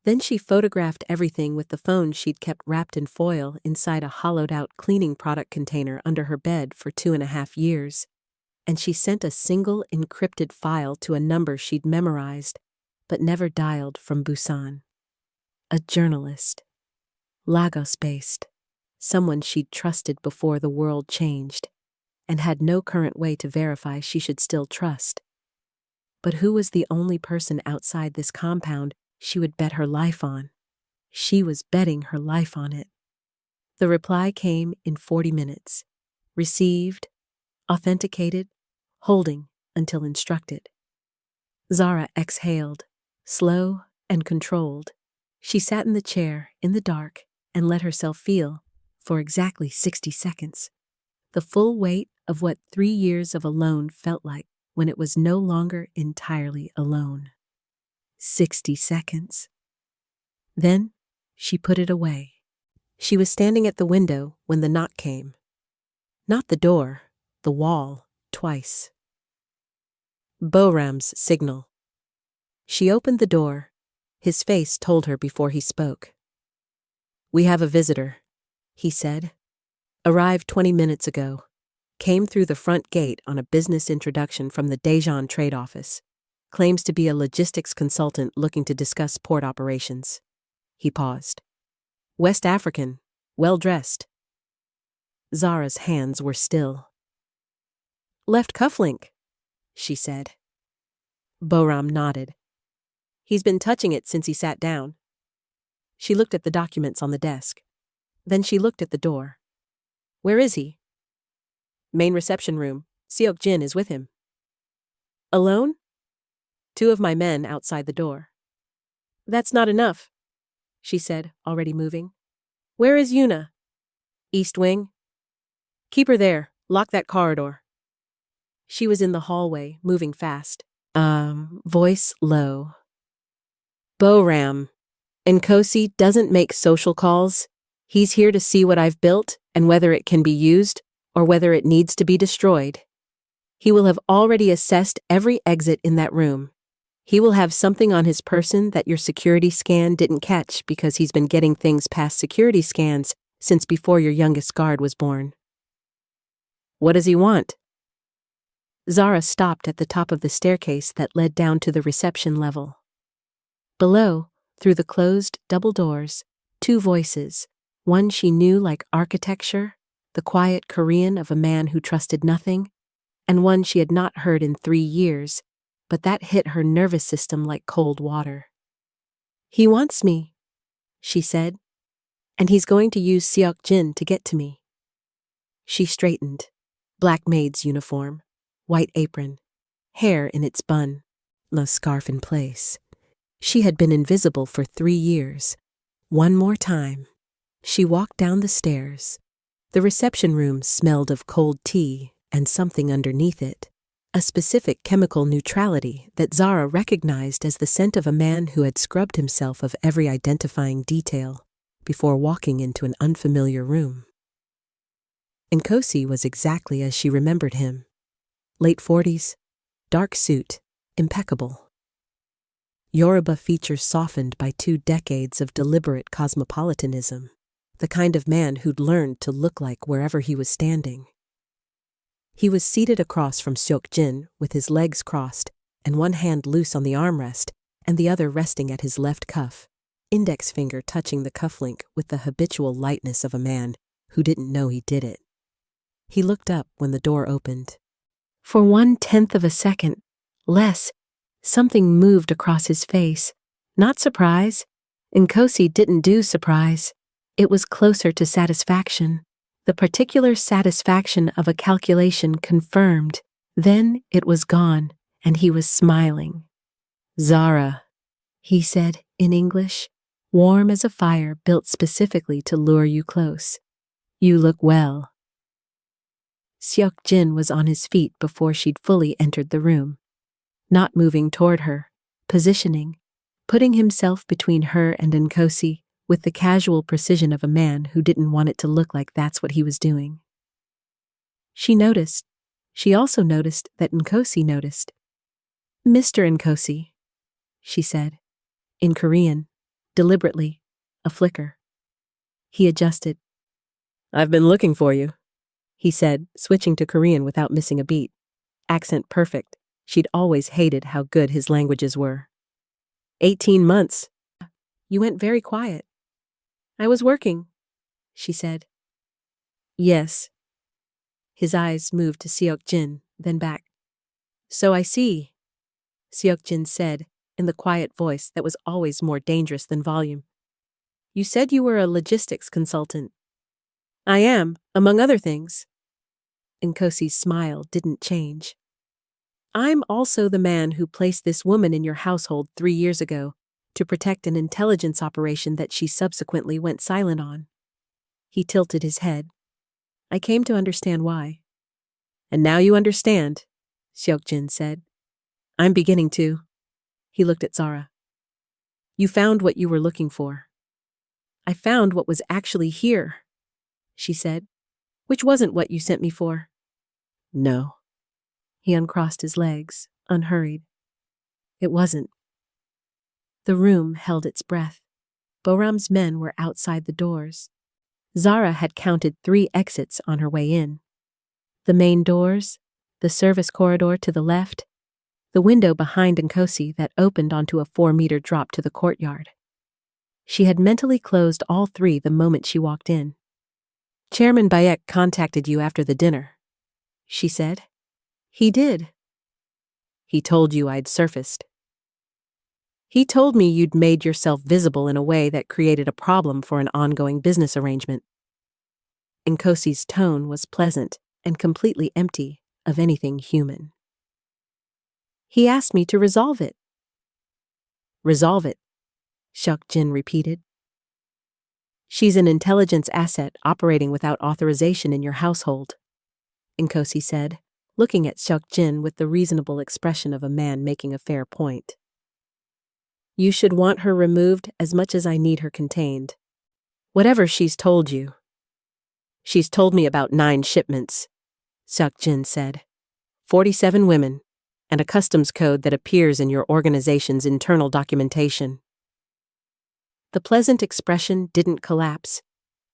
Then she photographed everything with the phone she'd kept wrapped in foil inside a hollowed-out cleaning product container under her bed for 2.5 years, and she sent a single encrypted file to a number she'd memorized but never dialed from Busan. a journalist. Lagos-based. Someone she'd trusted before the world changed, and had no current way to verify she should still trust. But who was the only person outside this compound she would bet her life on? She was betting her life on it. The reply came in 40 minutes. Received, authenticated, holding until instructed. Zara exhaled, slow and controlled. She sat in the chair, in the dark, and let herself feel, for exactly 60 seconds, the full weight of what 3 years of alone felt like when it was no longer entirely alone. 60 seconds. Then she put it away. She was standing at the window when the knock came. Not the door, the wall, twice. Boram's signal. She opened the door. His face told her before he spoke. "We have a visitor," he said. "Arrived 20 minutes ago. Came through the front gate on a business introduction from the Daejeon Trade Office. Claims to be a logistics consultant looking to discuss port operations." He paused. "West African, well-dressed." Zara's hands were still. "Left cufflink," she said. Boram nodded. "He's been touching it since he sat down." She looked at the documents on the desk. Then she looked at the door. "Where is he?" "Main reception room. Seok-jin is with him." "Alone?" "2 of my men outside the door." "That's not enough," she said, already moving. "Where is Yuna?" "East wing." "Keep her there. Lock that corridor." She was in the hallway, moving fast. Voice low. "Boram, Nkosi doesn't make social calls. He's here to see what I've built and whether it can be used or whether it needs to be destroyed. He will have already assessed every exit in that room. He will have something on his person that your security scan didn't catch because he's been getting things past security scans since before your youngest guard was born." "What does he want?" Zara stopped at the top of the staircase that led down to the reception level. Below, through the closed double doors, 2 voices, one she knew like architecture, the quiet Korean of a man who trusted nothing, and one she had not heard in 3 years, but that hit her nervous system like cold water. "He wants me," she said, "and he's going to use Seok-jin to get to me." She straightened. Black maid's uniform, white apron, hair in its bun, no scarf in place. She had been invisible for 3 years. One more time. She walked down the stairs. The reception room smelled of cold tea and something underneath it, a specific chemical neutrality that Zara recognized as the scent of a man who had scrubbed himself of every identifying detail before walking into an unfamiliar room. Nkosi was exactly as she remembered him. Late 40s, dark suit, impeccable. Yoruba features softened by 2 decades of deliberate cosmopolitanism, the kind of man who'd learned to look like wherever he was standing. He was seated across from Seok-jin with his legs crossed and one hand loose on the armrest and the other resting at his left cuff, index finger touching the cufflink with the habitual lightness of a man who didn't know he did it. He looked up when the door opened. For 1/10 of a second, less, something moved across his face. Not surprise. Nkosi didn't do surprise. It was closer to satisfaction. The particular satisfaction of a calculation confirmed. Then it was gone, and he was smiling. "Zara," he said in English, warm as a fire built specifically to lure you close. "You look well." Seok-jin was on his feet before she'd fully entered the room, not moving toward her, positioning, putting himself between her and Nkosi with the casual precision of a man who didn't want it to look like that's what he was doing. She also noticed that Nkosi noticed. "Mr. Nkosi," she said, in Korean, deliberately, a flicker. He adjusted. "I've been looking for you," he said, switching to Korean without missing a beat. Accent perfect. She'd always hated how good his languages were. 18 months. You went very quiet. I was working, she said. Yes. His eyes moved to Seok-jin, then back. So I see, Seok-jin said, in the quiet voice that was always more dangerous than volume. You said you were a logistics consultant. I am, among other things. Nkosi's smile didn't change. I'm also the man who placed this woman in your household 3 years ago to protect an intelligence operation that she subsequently went silent on. He tilted his head. I came to understand why. And now you understand, Seok-jin said. I'm beginning to. He looked at Zara. You found what you were looking for. I found what was actually here, she said, which wasn't what you sent me for. No. He uncrossed his legs, unhurried. It wasn't. The room held its breath. Boram's men were outside the doors. Zara had counted 3 exits on her way in. The main doors, the service corridor to the left, the window behind Nkosi that opened onto a 4-meter drop to the courtyard. She had mentally closed all 3 the moment she walked in. Chairman Bayek contacted you after the dinner, she said. He did. He told you I'd surfaced. He told me you'd made yourself visible in a way that created a problem for an ongoing business arrangement. Nkosi's tone was pleasant and completely empty of anything human. He asked me to resolve it. Resolve it, Seok-jin repeated. She's an intelligence asset operating without authorization in your household, Nkosi said, looking at Seok-jin with the reasonable expression of a man making a fair point. You should want her removed as much as I need her contained. Whatever she's told you. She's told me about 9 shipments, Seok-jin said. 47 women, and a customs code that appears in your organization's internal documentation. The pleasant expression didn't collapse.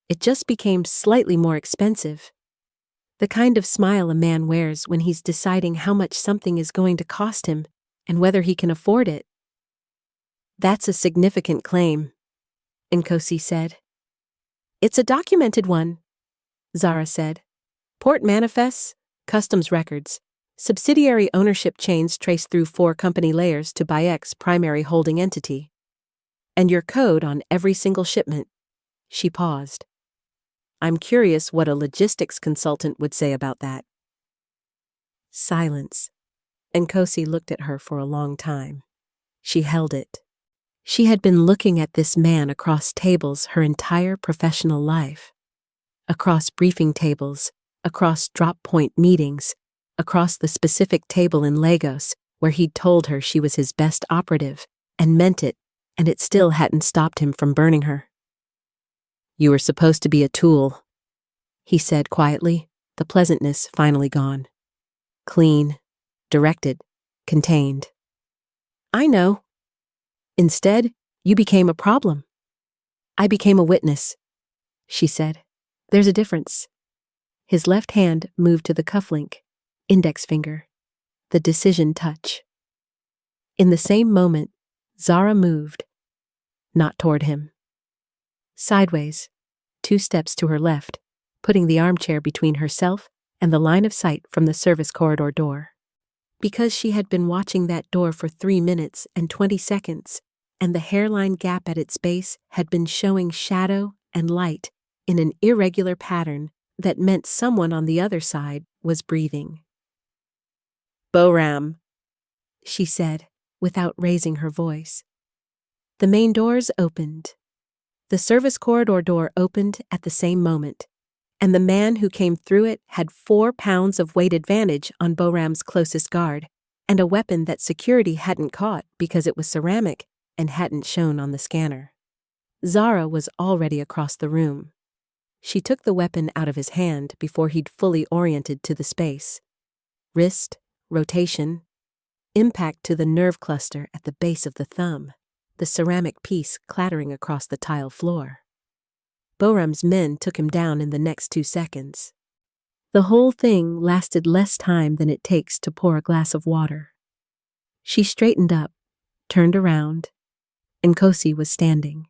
It just became slightly more expensive. The kind of smile a man wears when he's deciding how much something is going to cost him and whether he can afford it. That's a significant claim, Nkosi said. It's a documented one, Zara said. Port manifests, customs records, subsidiary ownership chains traced through 4 company layers to Bayek's primary holding entity. And your code on every single shipment. She paused. I'm curious what a logistics consultant would say about that. Silence. Nkosi looked at her for a long time. She held it. She had been looking at this man across tables her entire professional life. Across briefing tables, across drop-point meetings, across the specific table in Lagos where he'd told her she was his best operative, and meant it, and it still hadn't stopped him from burning her. You were supposed to be a tool, he said quietly, the pleasantness finally gone. Clean, directed, contained. I know. Instead, you became a problem. I became a witness, she said. There's a difference. His left hand moved to the cufflink, index finger, the decision touch. In the same moment, Zara moved, not toward him. Sideways, 2 steps to her left, putting the armchair between herself and the line of sight from the service corridor door. Because she had been watching that door for 3 minutes and 20 seconds, and the hairline gap at its base had been showing shadow and light in an irregular pattern that meant someone on the other side was breathing. Boram, she said, without raising her voice. The main doors opened. The service corridor door opened at the same moment, and the man who came through it had 4 pounds of weight advantage on Boram's closest guard, and a weapon that security hadn't caught because it was ceramic and hadn't shown on the scanner. Zara was already across the room. She took the weapon out of his hand before he'd fully oriented to the space. Wrist, rotation, impact to the nerve cluster at the base of the thumb, the ceramic piece clattering across the tile floor. Boram's men took him down in the next 2 seconds. The whole thing lasted less time than it takes to pour a glass of water. She straightened up, turned around, Nkosi was standing.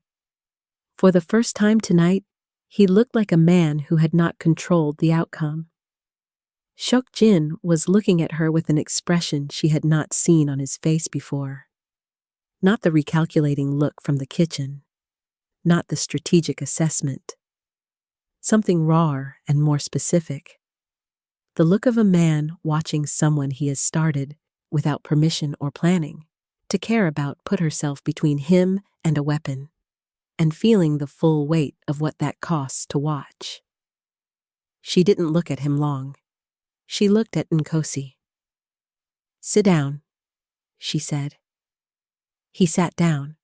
For the first time tonight, he looked like a man who had not controlled the outcome. Seok-jin was looking at her with an expression she had not seen on his face before. Not the recalculating look from the kitchen. Not the strategic assessment. Something rawer and more specific. The look of a man watching someone he has started, without permission or planning, to care about put herself between him and a weapon, and feeling the full weight of what that costs to watch. She didn't look at him long. She looked at Nkosi. "Sit down," she said. He sat down.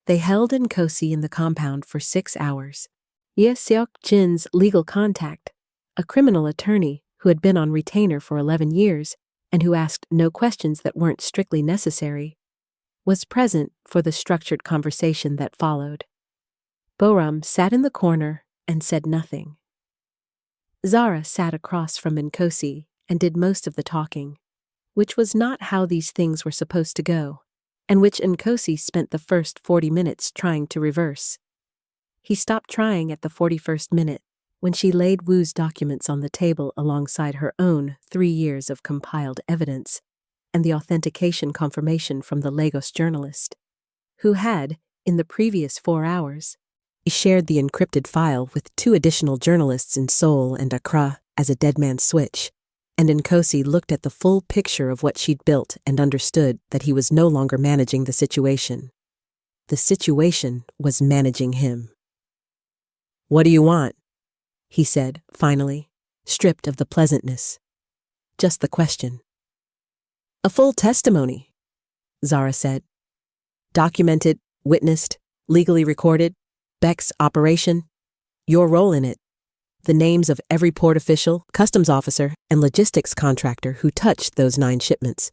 They held Nkosi in the compound for 6 hours. Ye Seok-jin's legal contact, a criminal attorney who had been on retainer for 11 years and who asked no questions that weren't strictly necessary, was present for the structured conversation that followed. Boram sat in the corner and said nothing. Zara sat across from Nkosi and did most of the talking, which was not how these things were supposed to go, and which Nkosi spent the first 40 minutes trying to reverse. He stopped trying at the 41st minute, when she laid Wu's documents on the table alongside her own 3 years of compiled evidence and the authentication confirmation from the Lagos journalist, who had, in the previous 4 hours, shared the encrypted file with 2 additional journalists in Seoul and Accra as a dead man's switch, and Nkosi looked at the full picture of what she'd built and understood that he was no longer managing the situation. The situation was managing him. "What do you want?" he said, finally, stripped of the pleasantness. Just the question. "A full testimony," Zara said. "Documented, witnessed, legally recorded, Beck's operation, your role in it, the names of every port official, customs officer, and logistics contractor who touched those 9 shipments,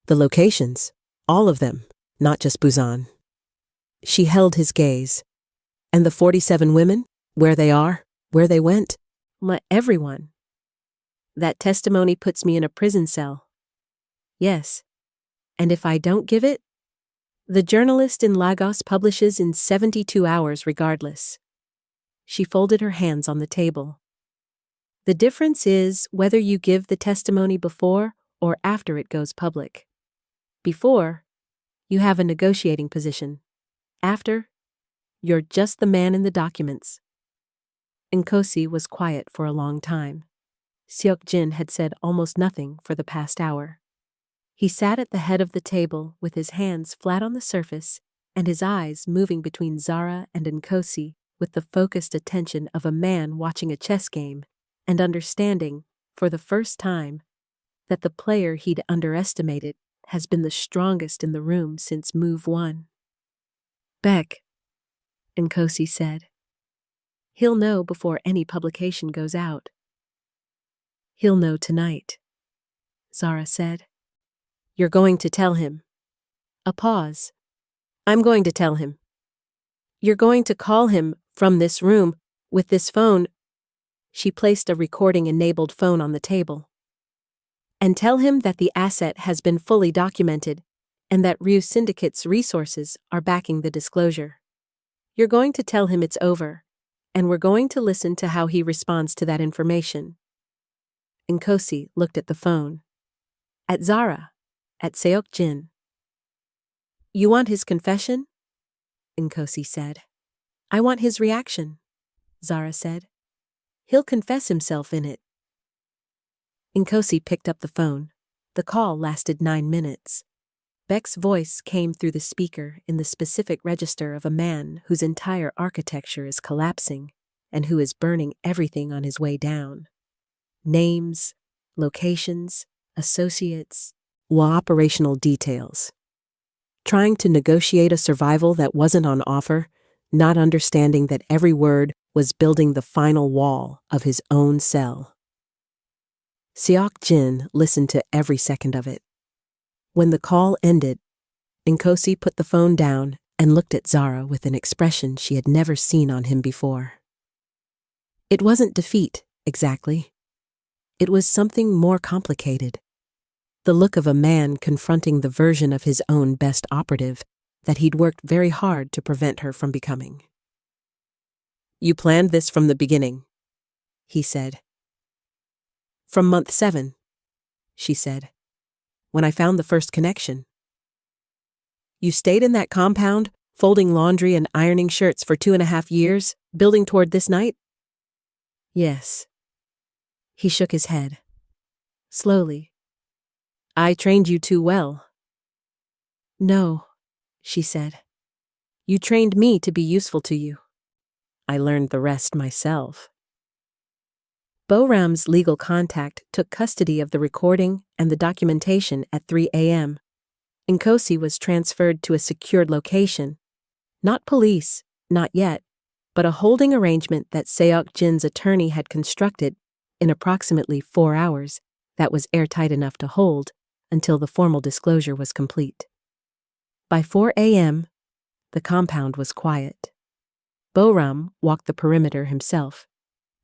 the locations, all of them, not just Busan." She held his gaze. "And the 47 women, where they are, where they went?" Everyone. "That testimony puts me in a prison cell." "Yes. And if I don't give it? The journalist in Lagos publishes in 72 hours regardless." She folded her hands on the table. "The difference is whether you give the testimony before or after it goes public. Before, you have a negotiating position. After, you're just the man in the documents." Nkosi was quiet for a long time. Seok-jin had said almost nothing for the past hour. He sat at the head of the table with his hands flat on the surface and his eyes moving between Zara and Nkosi with the focused attention of a man watching a chess game and understanding, for the first time, that the player he'd underestimated has been the strongest in the room since move 1. "Beck," Nkosi said. "He'll know before any publication goes out." "He'll know tonight," Zara said. "You're going to tell him." A pause. "I'm going to tell him." "You're going to call him from this room with this phone." She placed a recording-enabled phone on the table. "And tell him that the asset has been fully documented and that Ryu Syndicate's resources are backing the disclosure. You're going to tell him it's over, and we're going to listen to how he responds to that information." Nkosi looked at the phone. At Zara. At Seok-jin. "You want his confession?" Nkosi said. "I want his reaction," Zara said. "He'll confess himself in it." Nkosi picked up the phone. The call lasted 9 minutes. Beck's voice came through the speaker in the specific register of a man whose entire architecture is collapsing and who is burning everything on his way down. Names, locations, associates, operational details. Trying to negotiate a survival that wasn't on offer, not understanding that every word was building the final wall of his own cell. Seok-jin listened to every second of it. When the call ended, Nkosi put the phone down and looked at Zara with an expression she had never seen on him before. It wasn't defeat, exactly. It was something more complicated. The look of a man confronting the version of his own best operative that he'd worked very hard to prevent her from becoming. "You planned this from the beginning," he said. "From month 7, she said, when I found the first connection. You stayed in that compound, folding laundry and ironing shirts for 2.5 years, building toward this night?" "Yes." He shook his head. Slowly. "I trained you too well." "No," she said. "You trained me to be useful to you. I learned the rest myself." Boram's legal contact took custody of the recording and the documentation at 3 a.m. Nkosi was transferred to a secured location. Not police, not yet, but a holding arrangement that Seok Jin's attorney had constructed in approximately 4 hours that was airtight enough to hold until the formal disclosure was complete. By 4 a.m., the compound was quiet. Boram walked the perimeter himself,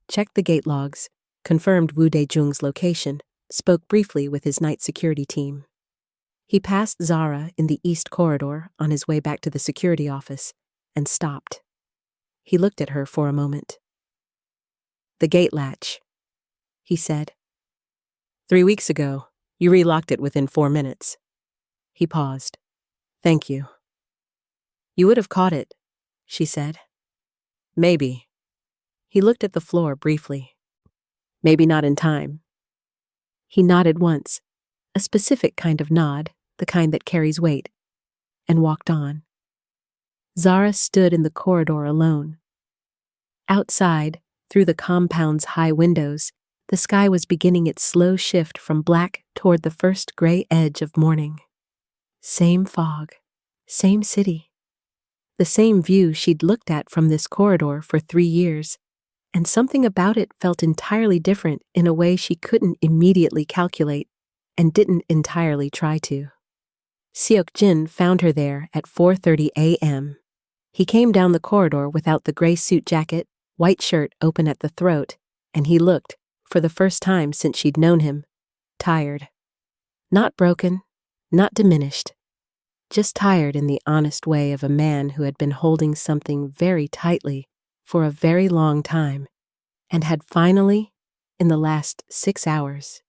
checked the gate logs, confirmed Woo Dae-jung's location, spoke briefly with his night security team. He passed Zara in the east corridor on his way back to the security office and stopped. He looked at her for a moment. "The gate latch," he said. "3 weeks ago, you relocked it within 4 minutes. He paused. "Thank you." "You would have caught it," she said. "Maybe." He looked at the floor briefly. "Maybe not in time." He nodded once, a specific kind of nod, the kind that carries weight, and walked on. Zara stood in the corridor alone. Outside, through the compound's high windows, the sky was beginning its slow shift from black toward the first gray edge of morning. Same fog, same city. The same view she'd looked at from this corridor for 3 years, and something about it felt entirely different in a way she couldn't immediately calculate and didn't entirely try to. Seok Jin found her there at 4:30 a.m. He came down the corridor without the gray suit jacket, white shirt open at the throat, and he looked, for the first time since she'd known him, tired. Not broken, not diminished, just tired in the honest way of a man who had been holding something very tightly for a very long time and had finally, in the last 6 hours,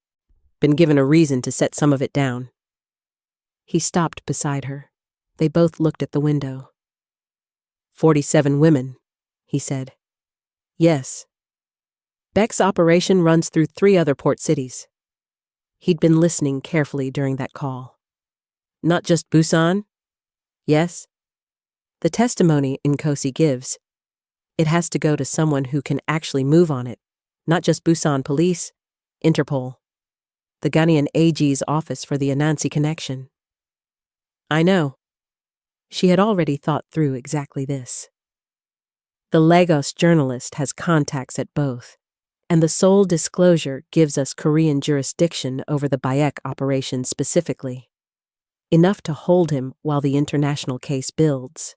been given a reason to set some of it down. He stopped beside her. They both looked at the window. 47 women, he said. Yes. Beck's operation runs through 3 other port cities. He'd been listening carefully during that call. Not just Busan? Yes. The testimony Nkosi gives, it has to go to someone who can actually move on it, not just Busan Police, Interpol, the Ghanaian AG's office for the Anansi connection. I know. She had already thought through exactly this. The Lagos journalist has contacts at both, and the sole disclosure gives us Korean jurisdiction over the Bayek operation specifically. Enough to hold him while the international case builds.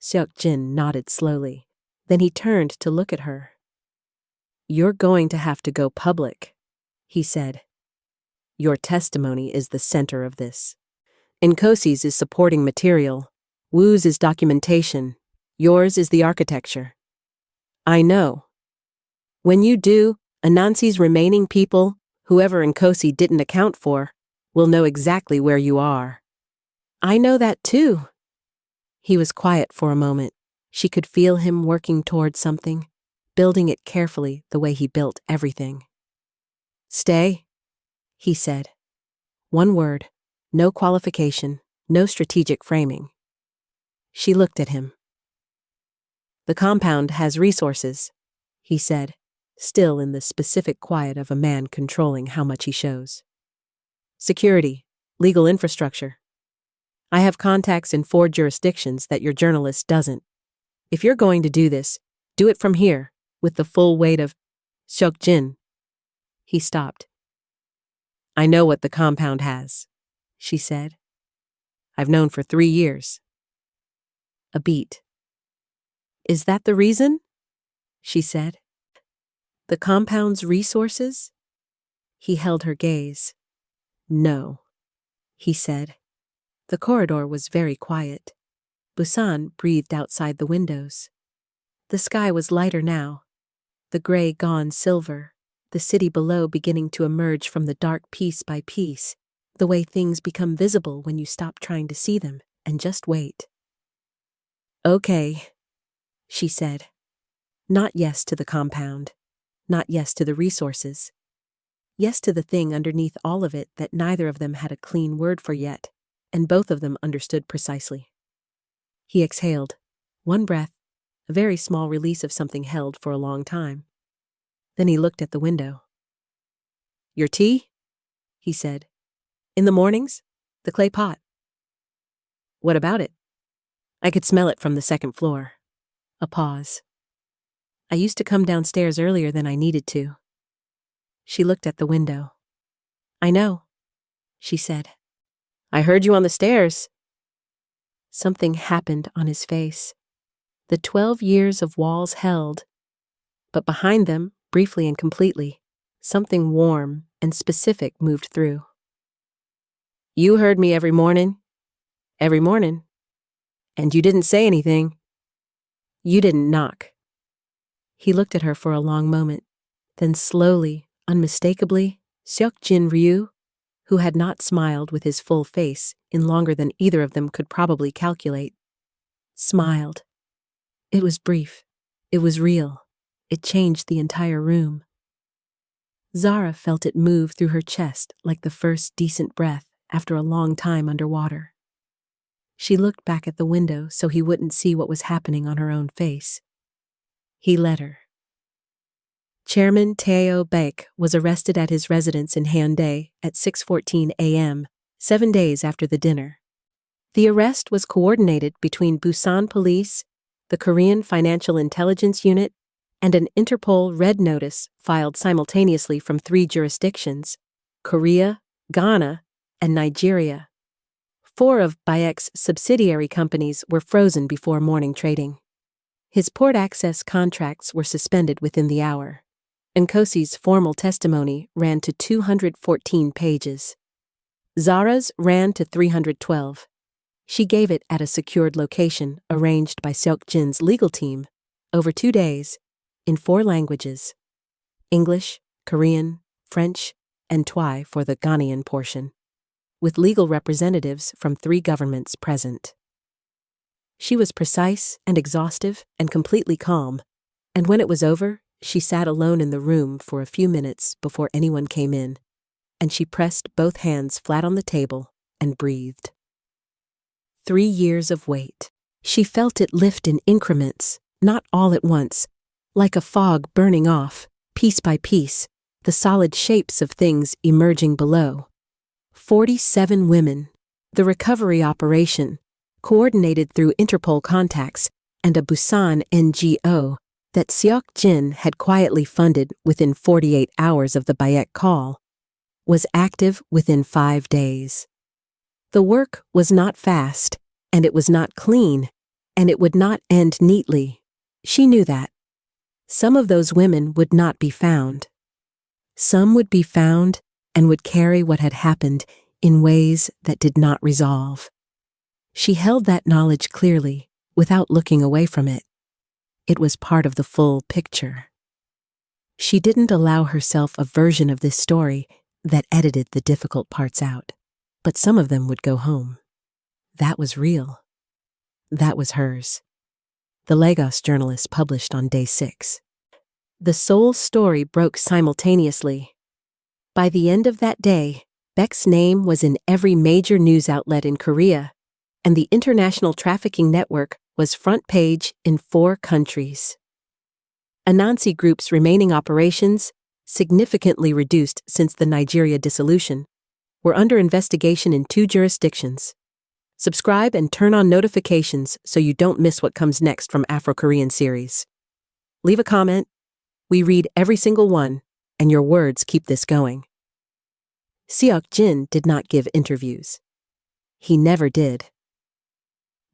Seok Jin nodded slowly. Then he turned to look at her. You're going to have to go public, he said. Your testimony is the center of this. Nkosi's is supporting material. Woo's is documentation. Yours is the architecture. I know. When you do, Anansi's remaining people, whoever Nkosi didn't account for, will know exactly where you are. I know that too. He was quiet for a moment. She could feel him working toward something, building it carefully the way he built everything. Stay, he said. One word, no qualification, no strategic framing. She looked at him. The compound has resources, he said, still in the specific quiet of a man controlling how much he shows. Security, legal infrastructure. I have contacts in 4 jurisdictions that your journalist doesn't. If you're going to do this, do it from here, with the full weight of Seok Jin. He stopped. I know what the compound has, she said. I've known for 3 years. A beat. Is that the reason? She said. The compound's resources? He held her gaze. No, he said. The corridor was very quiet. Busan breathed outside the windows. The sky was lighter now, the gray gone silver, the city below beginning to emerge from the dark piece by piece, the way things become visible when you stop trying to see them and just wait. "Okay," she said. Not yes to the compound, not yes to the resources. Yes to the thing underneath all of it that neither of them had a clean word for yet, and both of them understood precisely. He exhaled, one breath, a very small release of something held for a long time. Then he looked at the window. "Your tea?" he said. "In the mornings? The clay pot." "What about it?" "I could smell it from the second floor." A pause. "I used to come downstairs earlier than I needed to." She looked at the window. "I know," she said. "I heard you on the stairs." Something happened on his face. The 12 years of walls held, but behind them, briefly and completely, something warm and specific moved through. "You heard me every morning." "Every morning." "And you didn't say anything." "You didn't knock." He looked at her for a long moment, then slowly, unmistakably, Seok-jin Ryu, who had not smiled with his full face in longer than either of them could probably calculate, smiled. It was brief. It was real. It changed the entire room. Zara felt it move through her chest like the first decent breath after a long time underwater. She looked back at the window so he wouldn't see what was happening on her own face. He let her. Chairman Teo Baek was arrested at his residence in Hyundai at 6:14 a.m., 7 days after the dinner. The arrest was coordinated between Busan Police, the Korean Financial Intelligence Unit, and an Interpol Red Notice filed simultaneously from 3 jurisdictions: Korea, Ghana, and Nigeria. 4 of Baek's subsidiary companies were frozen before morning trading. His port access contracts were suspended within the hour. Nkosi's formal testimony ran to 214 pages. Zara's ran to 312. She gave it at a secured location arranged by Seok-jin's legal team over 2 days in 4 languages: English, Korean, French, and Twi for the Ghanaian portion, with legal representatives from 3 governments present. She was precise and exhaustive and completely calm, and when it was over, she sat alone in the room for a few minutes before anyone came in, and she pressed both hands flat on the table and breathed. 3 years of wait. She felt it lift in increments, not all at once, like a fog burning off, piece by piece, the solid shapes of things emerging below. 47 women, the recovery operation, coordinated through Interpol contacts and a Busan NGO that Seok-jin had quietly funded within 48 hours of the Baek call, was active within 5 days. The work was not fast, and it was not clean, and it would not end neatly. She knew that. Some of those women would not be found. Some would be found and would carry what had happened in ways that did not resolve. She held that knowledge clearly, without looking away from it. It was part of the full picture. She didn't allow herself a version of this story that edited the difficult parts out, but some of them would go home. That was real. That was hers. The Lagos journalist published on day 6. The sole story broke simultaneously. By the end of that day, Baek's name was in every major news outlet in Korea, and the international trafficking network was front page in 4 countries. Anansi Group's remaining operations, significantly reduced since the Nigeria dissolution, were under investigation in 2 jurisdictions. Subscribe and turn on notifications so you don't miss what comes next from Afro-Korean series. Leave a comment. We read every single one, and your words keep this going. Seok-jin did not give interviews. He never did.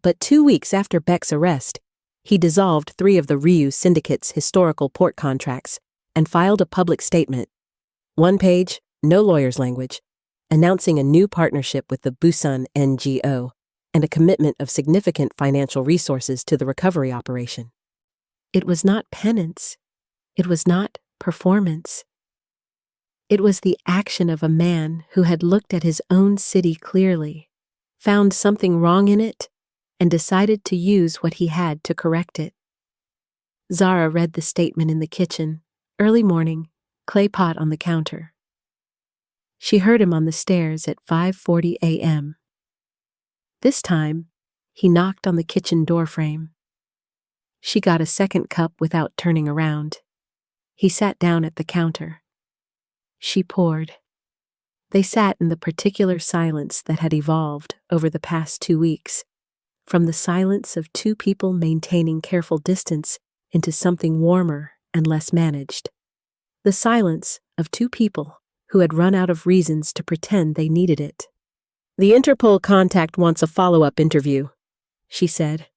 But 2 weeks after Baek's arrest, he dissolved 3 of the Ryu Syndicate's historical port contracts and filed a public statement, 1 page, no lawyer's language, announcing a new partnership with the Busan NGO and a commitment of significant financial resources to the recovery operation. It was not penance. It was not performance. It was the action of a man who had looked at his own city clearly, found something wrong in it, and decided to use what he had to correct it. Zara read the statement in the kitchen, early morning, clay pot on the counter. She heard him on the stairs at 5:40 a.m. This time, he knocked on the kitchen doorframe. She got a second cup without turning around. He sat down at the counter. She poured. They sat in the particular silence that had evolved over the past 2 weeks, from the silence of two people maintaining careful distance into something warmer and less managed. The silence of two people who had run out of reasons to pretend they needed it. "The Interpol contact wants a follow-up interview," she said.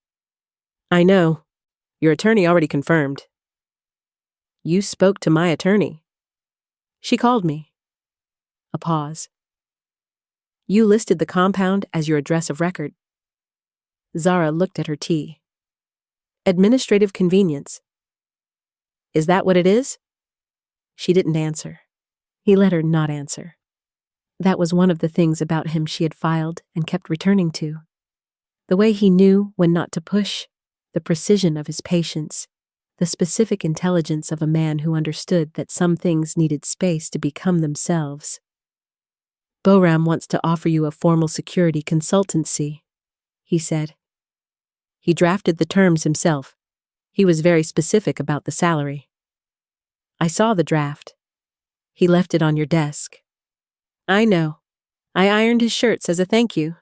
"I know. Your attorney already confirmed." "You spoke to my attorney." "She called me." A pause. "You listed the compound as your address of record." Zara looked at her tea. "Administrative convenience." "Is that what it is?" She didn't answer. He let her not answer. That was one of the things about him she had filed and kept returning to. The way he knew when not to push, the precision of his patience, the specific intelligence of a man who understood that some things needed space to become themselves. "Boram wants to offer you a formal security consultancy," he said. He drafted the terms himself. He was very specific about the salary. "I saw the draft. He left it on your desk." "I know. I ironed his shirts as a thank you."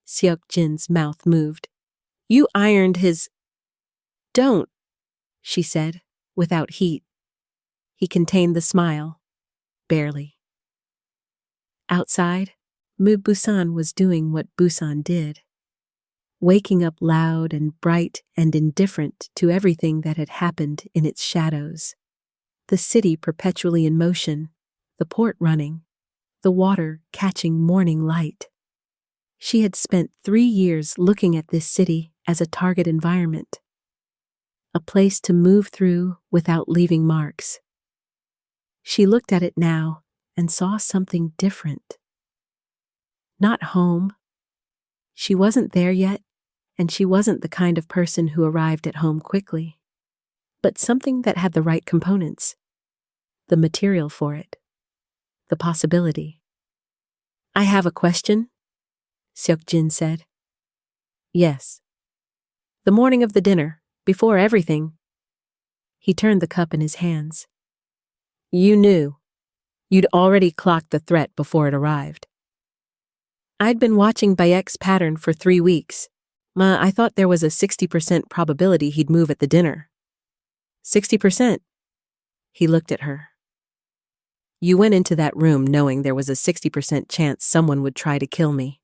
Seok Jin's mouth moved. "You ironed his—" "Don't," she said, without heat. He contained the smile. Barely. Outside, Busan was doing what Busan did. Waking up loud and bright and indifferent to everything that had happened in its shadows. The city perpetually in motion, the port running, the water catching morning light. She had spent 3 years looking at this city as a target environment, a place to move through without leaving marks. She looked at it now and saw something different. Not home. She wasn't there yet, and she wasn't the kind of person who arrived at home quickly. But something that had the right components. The material for it. The possibility. "I have a question," Seok Jin said. "Yes." "The morning of the dinner, before everything." He turned the cup in his hands. "You knew. You'd already clocked the threat before it arrived." "I'd been watching Bayek's pattern for 3 weeks. I thought there was a 60% probability he'd move at the dinner." 60%? He looked at her. "You went into that room knowing there was a 60% chance someone would try to kill me."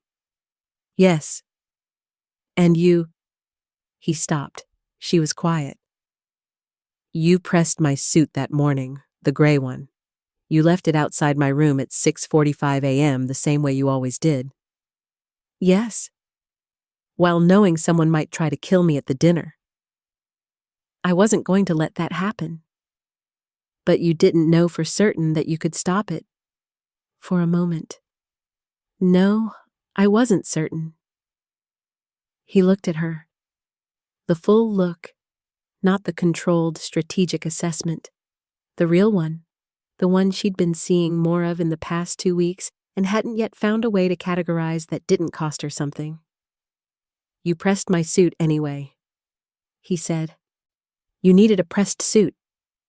"Yes." "And you—" He stopped. She was quiet. "You pressed my suit that morning, the gray one. You left it outside my room at 6:45 a.m. the same way you always did." "Yes." "While knowing someone might try to kill me at the dinner." "I wasn't going to let that happen." "But you didn't know for certain that you could stop it." For a moment. "No, I wasn't certain." He looked at her. The full look, not the controlled, strategic assessment. The real one, the one she'd been seeing more of in the past 2 weeks and hadn't yet found a way to categorize that didn't cost her something. "You pressed my suit anyway," he said. "You needed a pressed suit,"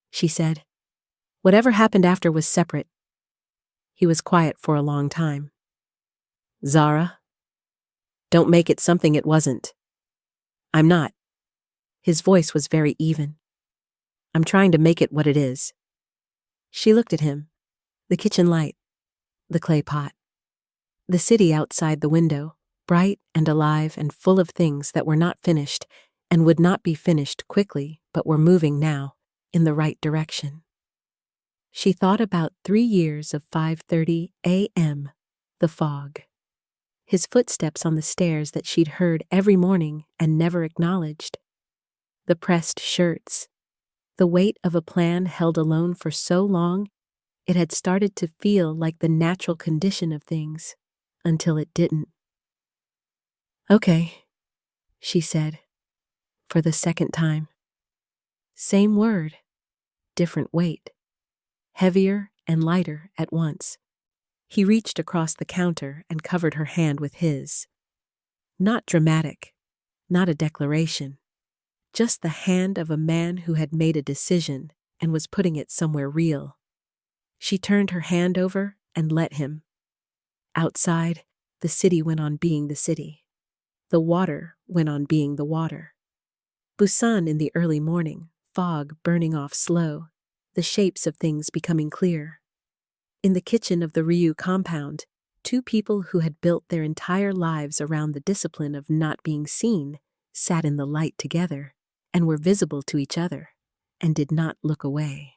she said. "Whatever happened after was separate." He was quiet for a long time. "Zara, don't make it something it wasn't." "I'm not." His voice was very even. "I'm trying to make it what it is." She looked at him. The kitchen light. The clay pot. The city outside the window, bright and alive and full of things that were not finished and would not be finished quickly but were moving now in the right direction. She thought about 3 years of 5:30 a.m., the fog. His footsteps on the stairs that she'd heard every morning and never acknowledged. The pressed shirts. The weight of a plan held alone for so long, it had started to feel like the natural condition of things, until it didn't. "Okay," she said, for the second time. Same word, different weight. Heavier and lighter at once. He reached across the counter and covered her hand with his. Not dramatic, not a declaration. Just the hand of a man who had made a decision and was putting it somewhere real. She turned her hand over and let him. Outside, the city went on being the city. The water went on being the water. Busan in the early morning, fog burning off slow, the shapes of things becoming clear. In the kitchen of the Ryu compound, two people who had built their entire lives around the discipline of not being seen sat in the light together and were visible to each other and did not look away.